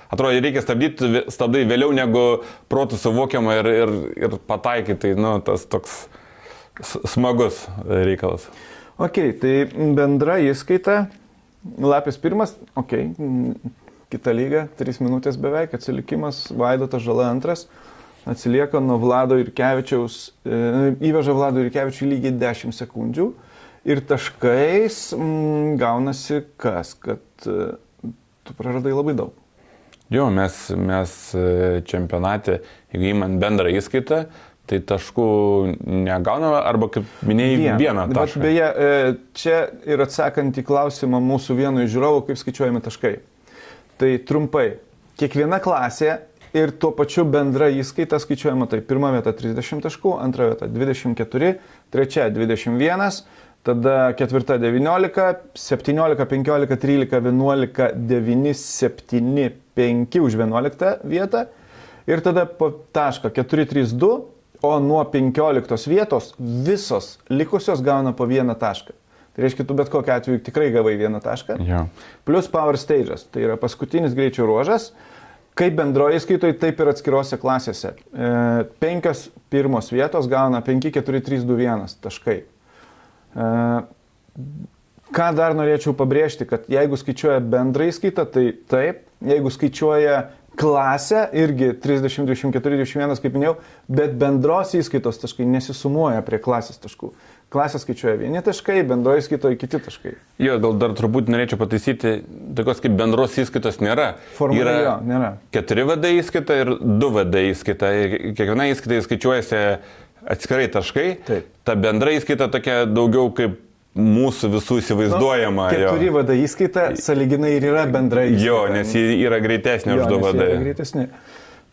atrodo, reikia stabdai vėliau negu protų suvokiama ir pataikyti, tai, tas toks smagus reikalas. Ok, tai bendra įskaita, Lapis pirmas, kita lyga, 3 minutės beveik, atsilikimas, Vaidotas Žala antras, atsilieka nuo Vlado Jurkevičiaus, įveža Vlado Jurkevičių lygiai 10 sekundžių ir taškais gaunasi kas, kad tu praradai labai daug. Jo, mes čempionate, jeigu įman bendrą įskaitą, tai taškų negauname, arba, kaip minėjai, vieną tašką. Beje, čia ir atsakant į klausimą mūsų vieno iš žiūrovų, kaip skaičiuojami taškai. Tai trumpai, kiekviena klasė ir tuo pačiu bendra įskaita skaičiuojama, tai pirma vieta 30 taškų, antra vieta 24, trečia 21, tada ketvirta 19, 17, 15, 13, 11, 9, 7, 5 už 11 vietą ir tada po tašką 4, 3, 2. O nuo 15 vietos visos likusios gauna po 1 tašką. Tai reiškia, tu bet kokiu atveju tikrai gavai 1 tašką. Ja. Plus Power Stage'as, tai yra paskutinis greičio ruožas. Kaip bendroje įskaitoje, taip ir atskirose klasėse. 5 pirmos vietos gauna 5, 4, 3, 2, 1 taškai. Ką dar norėčiau pabrėžti, kad jeigu skaičiuoja bendrą įskaitą, tai taip, jeigu skaičiuoja klasę, irgi 30, 24, 21, kaip minėjau, bet bendros įskaitos taškai nesisumuoja prie klasės taškų. Klasė skaičiuoja vieni taškai, bendroje įskaitoje kiti taškai. Jo, gal dar turbūt norėčiau pataisyti, tokios kaip bendros įskaitos nėra. Formaliai jo, nėra. 4 VD įskaita ir 2 VD įskaita. Kiekviena įskaita skaičiuojasi atskirai taškai. Taip. Ta bendra įskaita tokia daugiau kaip mūsų visų įsivaizduojama. 4 VD įskaita sąlyginai ir yra bendra įskaita. Jo, nes ji yra greitesnė už 2 VD.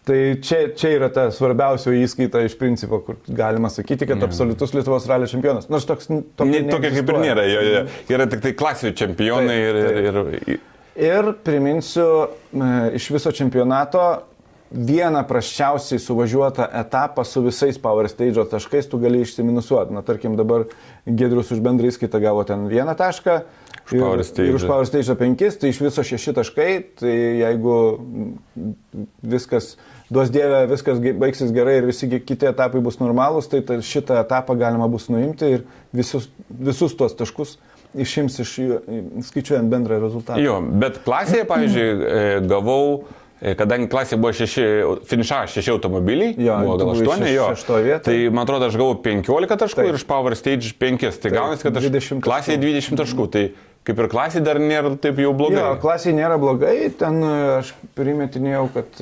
Tai čia yra ta svarbiausia įskaita iš principo, kur galima sakyti, kad absoliutus Lietuvos ralio čempionas. Nors tokia kaip ir nėra, yra tik tai klasių čempionai. Ir priminsiu, iš viso čempionato vieną prasčiausiai suvažiuotą etapą su visais Power Stage taškais tu gali išsiminusuoti. Na, tarkim, dabar Giedrius už bendrą įskaitą gavo ten 1 tašką ir už Power Stage 5, tai iš viso 6 taškai. Tai jeigu viskas, duos Dieve, viskas baigsis gerai ir visi kiti etapai bus normalūs, tai šitą etapą galima bus nuimti ir visus tuos taškus išims iš skaičiuojant bendrą rezultatą. Jo, bet klasėje, pavyzdžiui, gavau, kadangi klasėje buvo finišavo 6 automobiliai, buvo gal 8, tai man atrodo, aš gavau 15 taškų ir iš Power Stage 5, tai gaunasi, kad aš klasėje 20 taškų, tai kaip ir klasėje dar nėra taip jau blogai. Jo, klasėje nėra blogai, ten aš primetinėjau, kad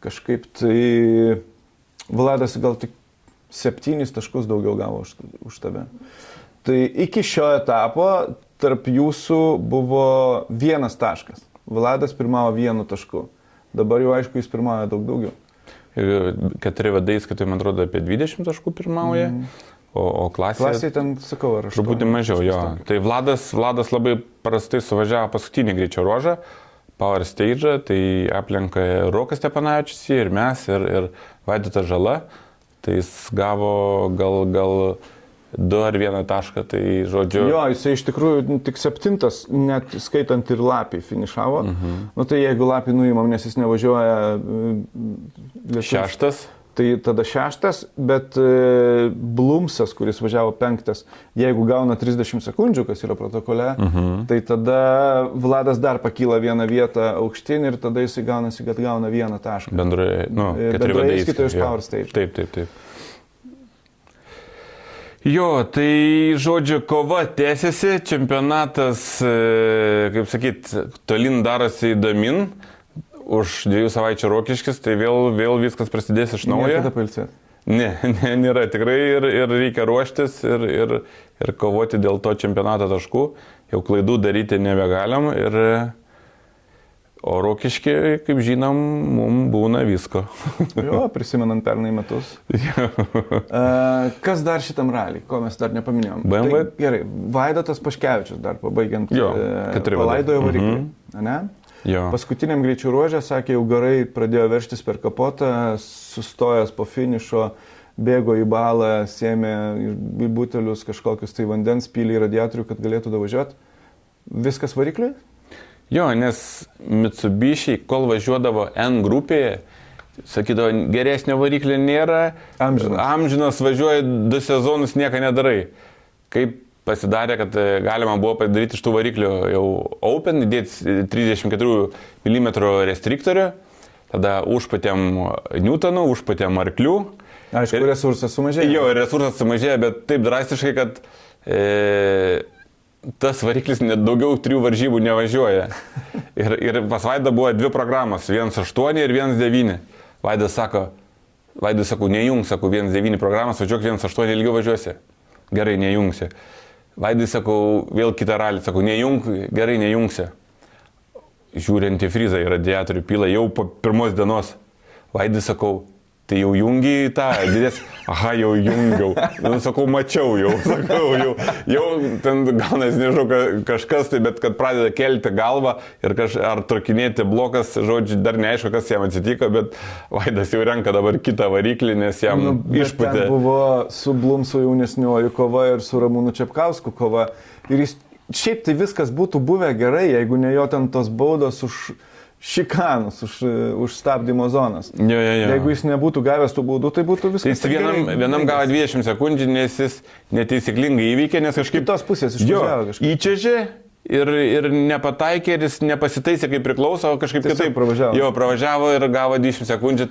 kažkaip tai Vladas gal tik 7 taškus daugiau gavo už tave. Tai iki šio etapo tarp jūsų buvo 1 taškas. Vladas pirmavo 1 tašku. Dabar jau aišku, jis pirmauja daug daugiau. 4 VD įskaitoje, man atrodo, apie 20 taškų pirmauja, o klasėje ten, sakau, ar 8. Truputį mažiau, jo. Tai Vladas labai prastai suvažiavo paskutinį greičio ruožą, Power Stage, tai aplenka Rokas Stepanavičius ir mes, ir Vaidotas Žala, tai jis gavo gal 2 ar 1 tašką, tai žodžiu... Jo, jisai iš tikrųjų tik 7, net skaitant ir Lapį finišavo. Nu tai jeigu Lapį nuimam, nes jis nevažiuoja... 6. Tai tada 6, bet Blumsas, kuris važiavo 5, jeigu gauna 30 sekundžių, kas yra protokole, tai tada Vladas dar pakyla 1 vietą aukštyn ir tada jisai gaunasi, kad gauna 1 tašką. Bendrai įskaitoje iš Power Stage. Taip. Jo, tai žodžiu, kova tęsiasi, čempionatas, kaip sakyt, tolin darosi įdomin, už 2 savaičių Rokiškis, tai vėl viskas prasidės iš naujo. Niekada pailsėti? Ne, nėra tikrai ir reikia ruoštis ir kovoti dėl to čempionato taškų, jau klaidų daryti nebegalim, o Rokiškį, kaip žinom, mums būna visko. Jo, prisimenant pernai metus. Kas dar šitam raliui, ko mes dar nepaminėjom? BMW? Tai, gerai, Vaidotas Paškevičius dar pabaigiant palaidojo variklį. Ne? Jo. Paskutiniam greičių ruožė, sakė, jau garai pradėjo verštis per kapotą, sustojęs po finišo, bėgo į balą, sėmė į butelius kažkokius tai vandens, pylį į radiatorių, kad galėtų davažiuoti. Viskas varikliui? Jo, nes Mitsubishi, kol važiuodavo N grupėje, sakydavo, geresnio variklio nėra, amžinas važiuoja 2 sezonus, nieko nedarai. Kaip pasidarė, kad galima buvo padaryti iš tų variklių jau open, įdėti 34 mm restriktorių, tada užpatėm Newtonų, užpatėm arklių. Aišku, resursas sumažėjo. Jo, resursas sumažėjo, bet taip drastiškai, kad tas variklis net daugiau 3 varžybų nevažiuoja. Ir pas Vaidą buvo 2 programos, 1.8 ir 1.9. Vaidas sako, nejung, sako, 1.9 programas, važiuok 1.8 ilgiau važiuosi. Gerai, nejungsi. Vaidai, sakau, vėl kitą ralį, sakau, nejung, gerai, nejungsi. Žiūrint į frizą į radiatorių pylą jau po 1 dienos. Vaidai, sakau, tai jau jungi tą didės, aha, jau jungiau. Nu, sakau, mačiau jau, jau ten gaunas, nežinau, kažkas, tai, bet kad pradeda kelti galvą ir ar trukinėti blokas, žodžiu, dar neaišku, kas jam atsitiko, bet Vaidas jau renka dabar kitą variklį, nes jam išpūtė. Ten buvo su Blumsu jaunesniuoju kova ir su Ramūnu Čepkausku kova. Ir šiaip tai viskas būtų buvę gerai, jeigu ne jo ten tos baudos už šikanus, už stabdymo zonas. Jo. Jeigu jis nebūtų gavęs tų baudų, tai būtų viskas. Jis vienam gavo 20 sekundžių, nes jis netaisyklingai įveikė, nes kažkaip Kitos pusės išvažiavo kažkaip. Įčiažė ir nepataikė, ir jis nepasitaisė kaip priklauso, o kažkaip Tiesiog kitaip. pravažiavo. Jo, pravažiavo ir gavo 20 sekundžių,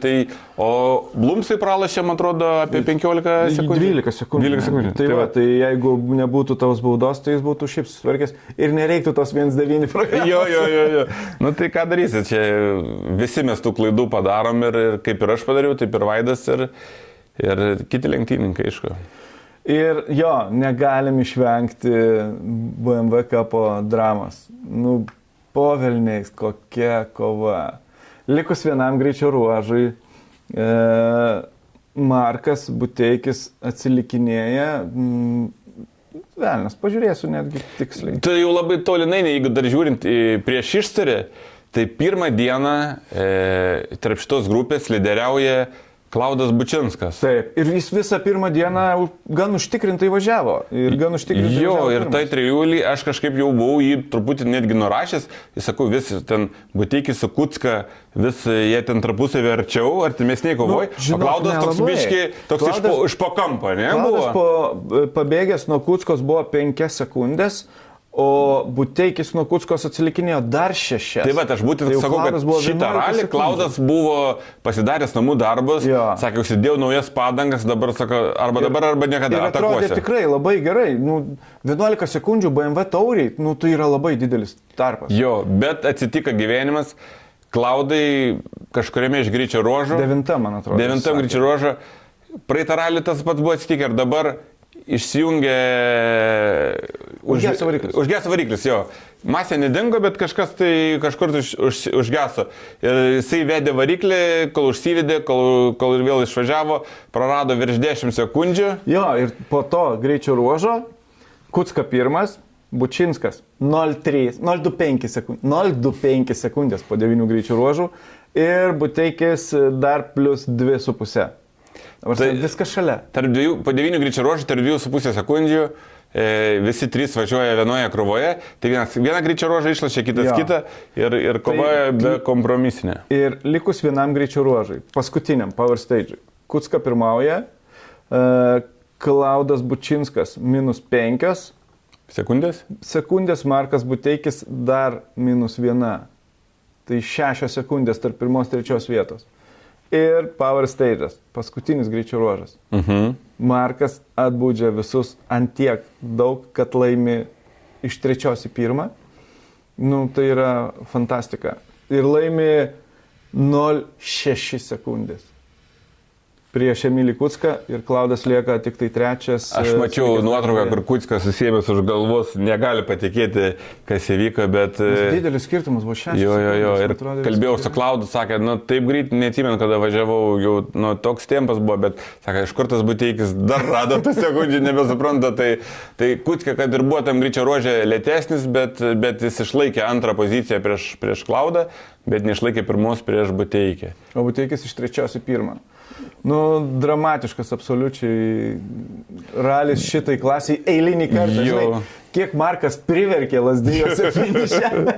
o Blumsai pralašė, man atrodo, apie 15 sekundžių. 12 sekundžių. 12 sekundžių. Tai jeigu nebūtų tavos baudos, tai jis būtų šiaip susitvarkęs ir nereiktų tos 1-9 programos. Jo. Nu tai ką darysi, čia visi mes tų klaidų padarom ir kaip ir aš padariau, taip ir Vaidas ir kiti lenktynininkai, aišku. Ir jo, negalim išvengti BMW kapo dramos. Nu, povelniais kokia kova. Likus vienam greičio ruožui, Markas Buteikis atsilikinėja. Velnas, pažiūrėsiu netgi tiksliai. Tai jau labai tolinai, jeigu dar žiūrint prieš ištarį, tai pirmą dieną tarp šitos grupės lyderiauja Klaudas Bučinskas. Taip, ir jis visą pirmą dieną gan užtikrintai važiavo. Jo, ir tai trijulį aš kažkaip jau buvau jį truputį netgi nurašęs. Jis sakau, vis ten Buteikis su Kucka, vis jie ten tarpusavį arčiau, artimesniai kovoj. O Klaudas toks biški, toks iš po kampo, ne? Klaudas pabėgęs nuo Kuckos buvo 5 sekundės. O Buteikis nuo Kuckos atsilikinėjo dar 6. Tai va, aš būtent sakau, kad šitą ralį Klaudas buvo pasidaręs namų darbus, sakė, užsidėjau naujas padangas, dabar sako, arba niekada atakuosiu. Atrodė tikrai labai gerai, 11 sekundžių BMW tauriai, tai yra labai didelis tarpas. Jo, bet atsitiko gyvenimas, Klaudai kažkuriame iš greičio ruožo. 9, man atrodo. 9 greičio ruožo. Praeitą ralį tas pats buvo atsitikę ir dabar išsijungė užgeso variklis, jo. Masė nedingo, bet kažkas tai kažkur užgeso. Ir jisai vedė variklį, kol užsivedė, kol vėl išvažiavo, prarado virš 10 sekundžių. Jo, ir po to greičio ruožo Kucka pirmas, Bučinskas 0,25 sekundės po 9 greičio ruožų ir Buteikis dar plus 2,5. Tai viskas šalia. Po 9 greičio ruožų, tarp 2,5 sekundžių, visi 3 važiuoja vienoje krūvoje, tai vieną greičio ruožą išlašė, kitas kitą ir kovoja be kompromisinė. Ir likus vienam greičio ruožui, paskutiniam Power Stage'ui, Kucka pirmauja, Klaudas Bučinskas -5 sekundės, Markas Buteikis dar -1. Tai 6 sekundės tarp 1-3 vietos. Ir Power Stage'as, paskutinis greičio ruožas. Markas atbaudžia visus ant tiek daug, kad laimi iš 3 į 1. Tai yra fantastika. Ir laimi 0,6 sekundės. Prieš Emilį Kucką ir Klaudas lieka tik tai 3. Aš mačiau nuotrauką, kur Kuckas susėmęs už galvos, negali patikėti, kas įvyko, bet... Didelis skirtumas buvo 6. Jo, ir kalbėjau su Klaudu, sakė, taip greit neatsimenu, kada važiavau, jau toks tempas buvo, bet sakė, iš kur tas Buteikis dar rado tą sekundžių, nebesupranta, tai Kucka, kad ir buvo tam greičio ruožė lėtesnis, bet jis išlaikė 2 poziciją prieš Klaudą, bet neišlaikė 1 prieš Buteikį. O Buteikis iš 3 į 1. Dramatiškas absoliučiai ralis šitai klasiai eilinį kartą. Žinai, kiek Markas priverkė Lazdijose finiše,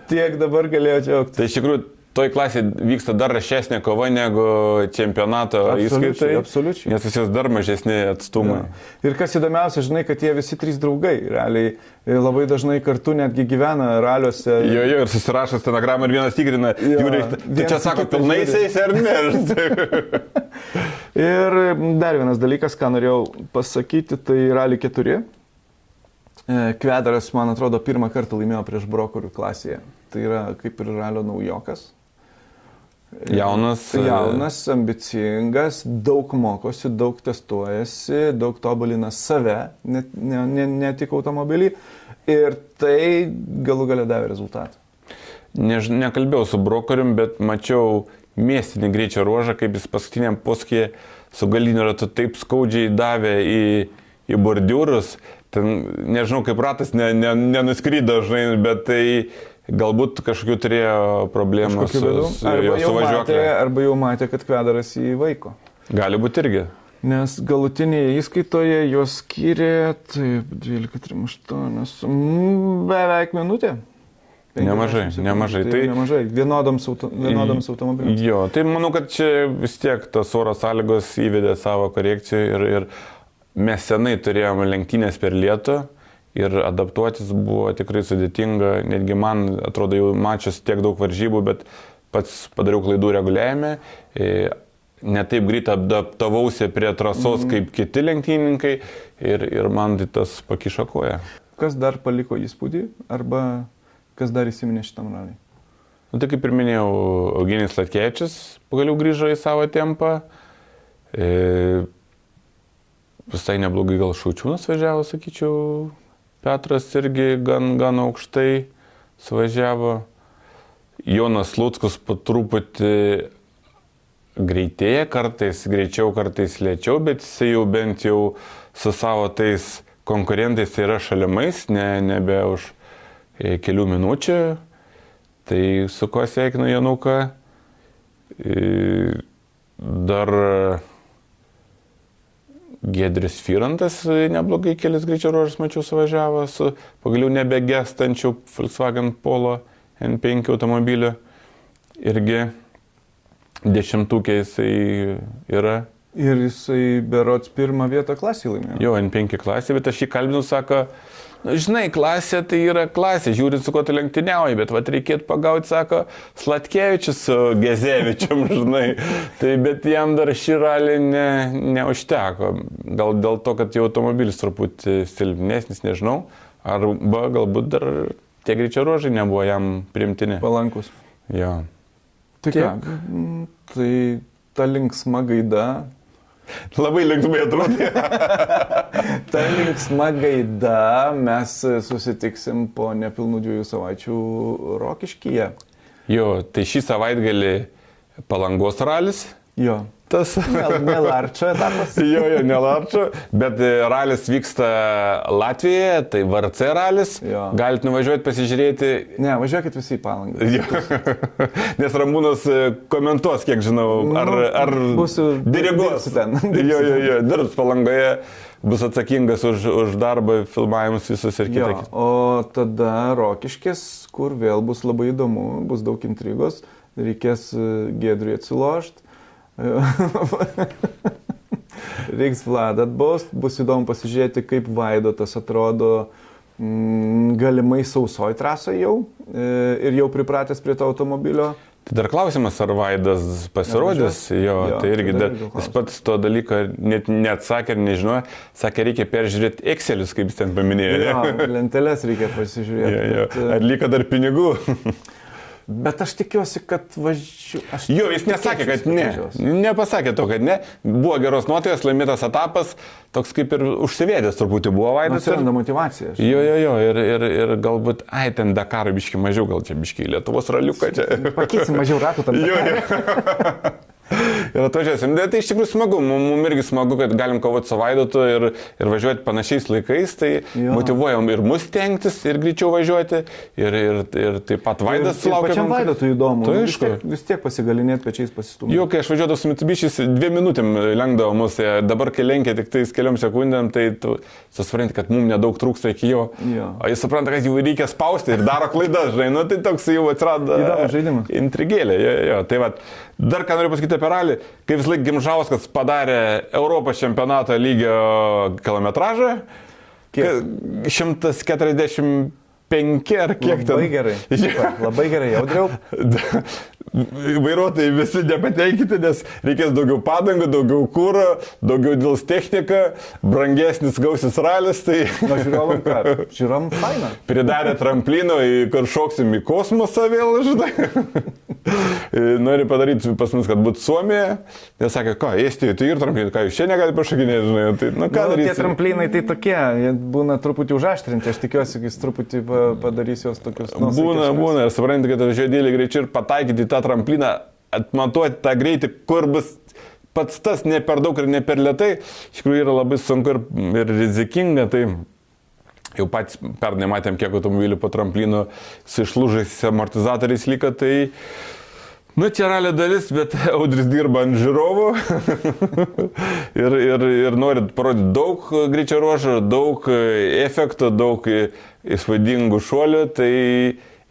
tiek dabar galėjo džiaugtis. Tai iš tikrųjų, toj klasėje vyksta dar rašesnė kova negu čempionato įskaitai. Absoliučiai. Nes vis dar mažesni atstumai. Ir kas įdomiausia, žinai, kad jie visi 3 draugai. Realiai labai dažnai kartu netgi gyvena raliuose. Jo, ir susirašo stenogramą ir vienas tikrina. Tai čia sako, pilnaisiais ar ne? Ir dar vienas dalykas, ką norėjau pasakyti, tai Rally 4. Kvedaras, man atrodo, pirmą kartą laimėjo prieš brokerių klasėje. Tai yra kaip ir ralio naujokas. Jaunas, ambicingas, daug mokosi, daug testuojasi, daug tobulina save, ne tik automobilį. Ir tai galų gale davė rezultatą. Nekalbėjau su brokerium, bet mačiau miestinį greičio ruožą, kaip jis paskutiniam poskyje su galiniu ratu taip skaudžiai davė į bordiūrus. Ten, nežinau, kaip ratas nenuskrydo, žinai, bet tai galbūt kažkokių turėjo problemų su jo važiuoklė. Arba jau matė, kad Kvedaras jį vaiko. Gali būti irgi. Nes galutinėje įskaitoje jos skyrė, taip, 12,38, beveik minutė. Nemažai. Tai nemažai. Vienodoms automobiliams. Jo, tai manau, kad čia vis tiek tos oro sąlygos įvedė savo korekcijų ir mes senai turėjome lenktynės per lietų ir adaptuotis buvo tikrai sudėtinga. Netgi man atrodo jau mačius tiek daug varžybų, bet pats padariau klaidų reguliavime. Netaip greit adaptavausi prie trasos kaip kiti lenktynininkai ir man tas pakišo koją. Kas dar paliko įspūdį arba kas dar įsiminė šitam raliui? Nu, tai kaip ir minėjau, Eugenijus Latkevičius pagaliau grįžo į savo tempą. Visai neblogai gal Šaučiūnas važiavo, sakyčiau. Petras irgi gan aukštai suvažiavo. Jonas Luckus po truputį greitėja, kartais greičiau, kartais lėčiau, bet jis jau bent jau su savo tais konkurentais yra šalimais, nebe už kelių minučių. Tai su kuo sveikinu Januką. Dar Giedrius Firantas neblogai kelis greičio ruožus mačiau suvažiavo su pagaliau nebegestančiu Volkswagen Polo N5 automobiliu. Irgi 10-ukė jisai yra. Ir jisai berods 1 vietą klasį laimėjo. Jo, N5 klasė, bet aš jį kalbinu, sako, nu, žinai, klasė tai yra klasė, žiūrint su kuo tu lenktyniauji, bet vat reikėtų pagauti, sako, Slatkevičius su Gezevičium, žinai. Tai bet jam dar šį ralį neužteko. Gal dėl to, kad jau automobilis truputį silpnesnis, nežinau. Arba galbūt dar tie greičio ruožai nebuvo jam primtini. Palankus. Jo. Tai ką, tai ta linksma gaida. Labai linksmai atrodo. Ta linksma gaida, mes susitiksim po nepilnų 2 savaičių Rokiškyje. Jo, tai šį savaitgalį Palangos ralis. Jo. Tas. Nelarčio etapas. Jo, nelarčio, bet ralis vyksta Latvijoje, tai VRC ralis. Jo. Galit nuvažiuoti pasižiūrėti. Ne, važiuokit visi į Palangą. Nes Ramūnas komentuos, kiek žinau, ar diriguos ten. Jo, dirbs Palangoje, bus atsakingas už darbą, filmavimus visus ir kitą. O tada Rokiškės, kur vėl bus labai įdomu, bus daug intrigos, reikės Giedriui atsilošti. Reiks Vladą atbaust, bus įdomu pasižiūrėti, kaip Vaidotas atrodo galimai sausoj trasoje jau ir jau pripratęs prie to automobilio. Tai dar klausimas, ar Vaidas pasirodys, jo, tai irgi jis pats to dalyko net neatsakė ir nežinojo, sakė, reikia peržiūrėti Excelius, kaip jis ten paminėjo. Jo, lenteles reikia pasižiūrėti. Bet... Ar liko dar pinigų? Bet aš tikiuosi, kad važiuoju. Jo, jis nesakė, kad ne. Nepasakė to, kad ne. Buvo geros nuotaikos, laimėtas etapas, toks kaip ir užsivėdęs truputį buvo Vaidas. Atsiranda motivacija. Jo, ir galbūt, ten Dakaro biški mažiau, gal čia biški Lietuvos raliuką čia. Pakeisim mažiau ratų tam. Jo. Ir atvažiuosim. Tai iš tikrųjų smagu, mums irgi smagu, kad galim kovoti su Vaidotu ir važiuoti panašiais laikais, tai motivuojam ir mus tenktis ir greičiau važiuoti ir taip pat Vaidas sulaukia. Pačiam Vaidotui įdomu, tai vis tiek pasigalinėti pečiais pasistumti. Jo, kai aš važiuodavau su Mitsubishiais 2 minutėm lenkdavo mus, dabar kai lenkia tik tais keliom sekundėm, tai tu susipranti, kad mums nedaug trūksta iki jo. O jis supranta, kad jau reikia spausti ir daro klaidas, žinai, nu tai toks jau atsirado intrigėlė. Jo, tai va, dar ką noriu pasakyti apie ralį, kai vis laik Gimžauskas padarė Europos čempionato lygio kilometražą, 145 ar kiek ten. Labai gerai. Labai gerai, Audriau. Vairuotojai visi nepatenkinti, nes reikės daugiau padangų, daugiau kūro, daugiau dils technika, brangesnis gausis ralis. Tai... Na, žiūrovam ką? Žiūrovam fainą. Pridarė tramplino, kur šoksim į kosmosą vėl, žinai. Nori padaryti pas mus, kad būtų Suomija. Jie sakė, ką, Estijoje, tai ir trampliną, ką jūs čia negali pašakinėti, žinai. Tai, nu, ką daryti? Tie tramplinai tai tokie, jie būna truputį užaštrinti, aš tikiuosi, kad jis truputį padarys juos tokius. Būna, ir suprantate, kad važiuoja dėlį greičiau ir pataikyti tą trampliną, atmatuoti tą greitį, kur bus pats tas ne per daug ir ne per lėtai, iš tikrųjų yra labai sunku ir rizikinga, tai jau patys pernai matėm, kiek automobilių po tramplino su išlūžais amortizatoriais liko, tai nu, čia ralio dalis, bet Audris dirba ant žiūrovų ir nori parodyti daug greičio ruožų, daug efektų, daug įspūdingų šuolių, tai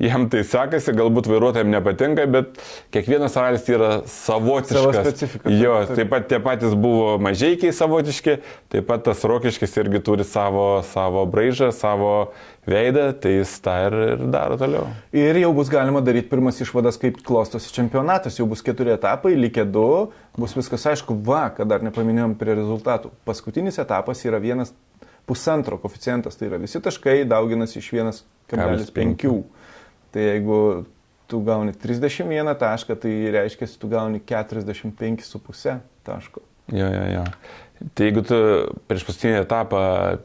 jam tai sekasi, galbūt vairuotojams nepatinka, bet kiekvienas ralis yra savotiškas. Savo specifika. Jo, taip pat tie patys buvo mažeikiai savotiški, taip pat tas Rokiškis irgi turi savo braižą, savo veidą, tai jis tą ir daro toliau. Ir jau bus galima daryti pirmas išvadas, kaip klostosi čempionatas. Jau bus 4 etapai, likę 2, bus viskas aišku. Kad dar nepaminėjom prie rezultatų. Paskutinis etapas yra 1,5 koeficientas, tai yra visi taškai dauginasi iš 1,5. Tai jeigu tu gauni 31 tašką, tai reiškia, tu gauni 45,5 taško. Jo. Tai jeigu tu prieš paskutinį etapą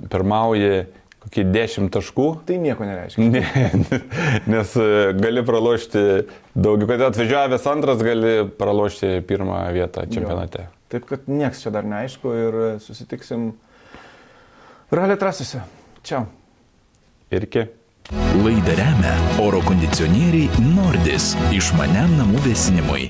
pirmauji kokį 10 taškų, tai nieko nereiškia. Nes gali pralošti daugiau, kad atvažiavęs antras gali pralošti pirmą vietą čempionate. Jo. Taip, kad nieks čia dar neaišku ir susitiksim ralio trasose. Čiau. Ir iki. Laidą remia oro kondicionieriai Nordis išmaniam namų vėsinimui.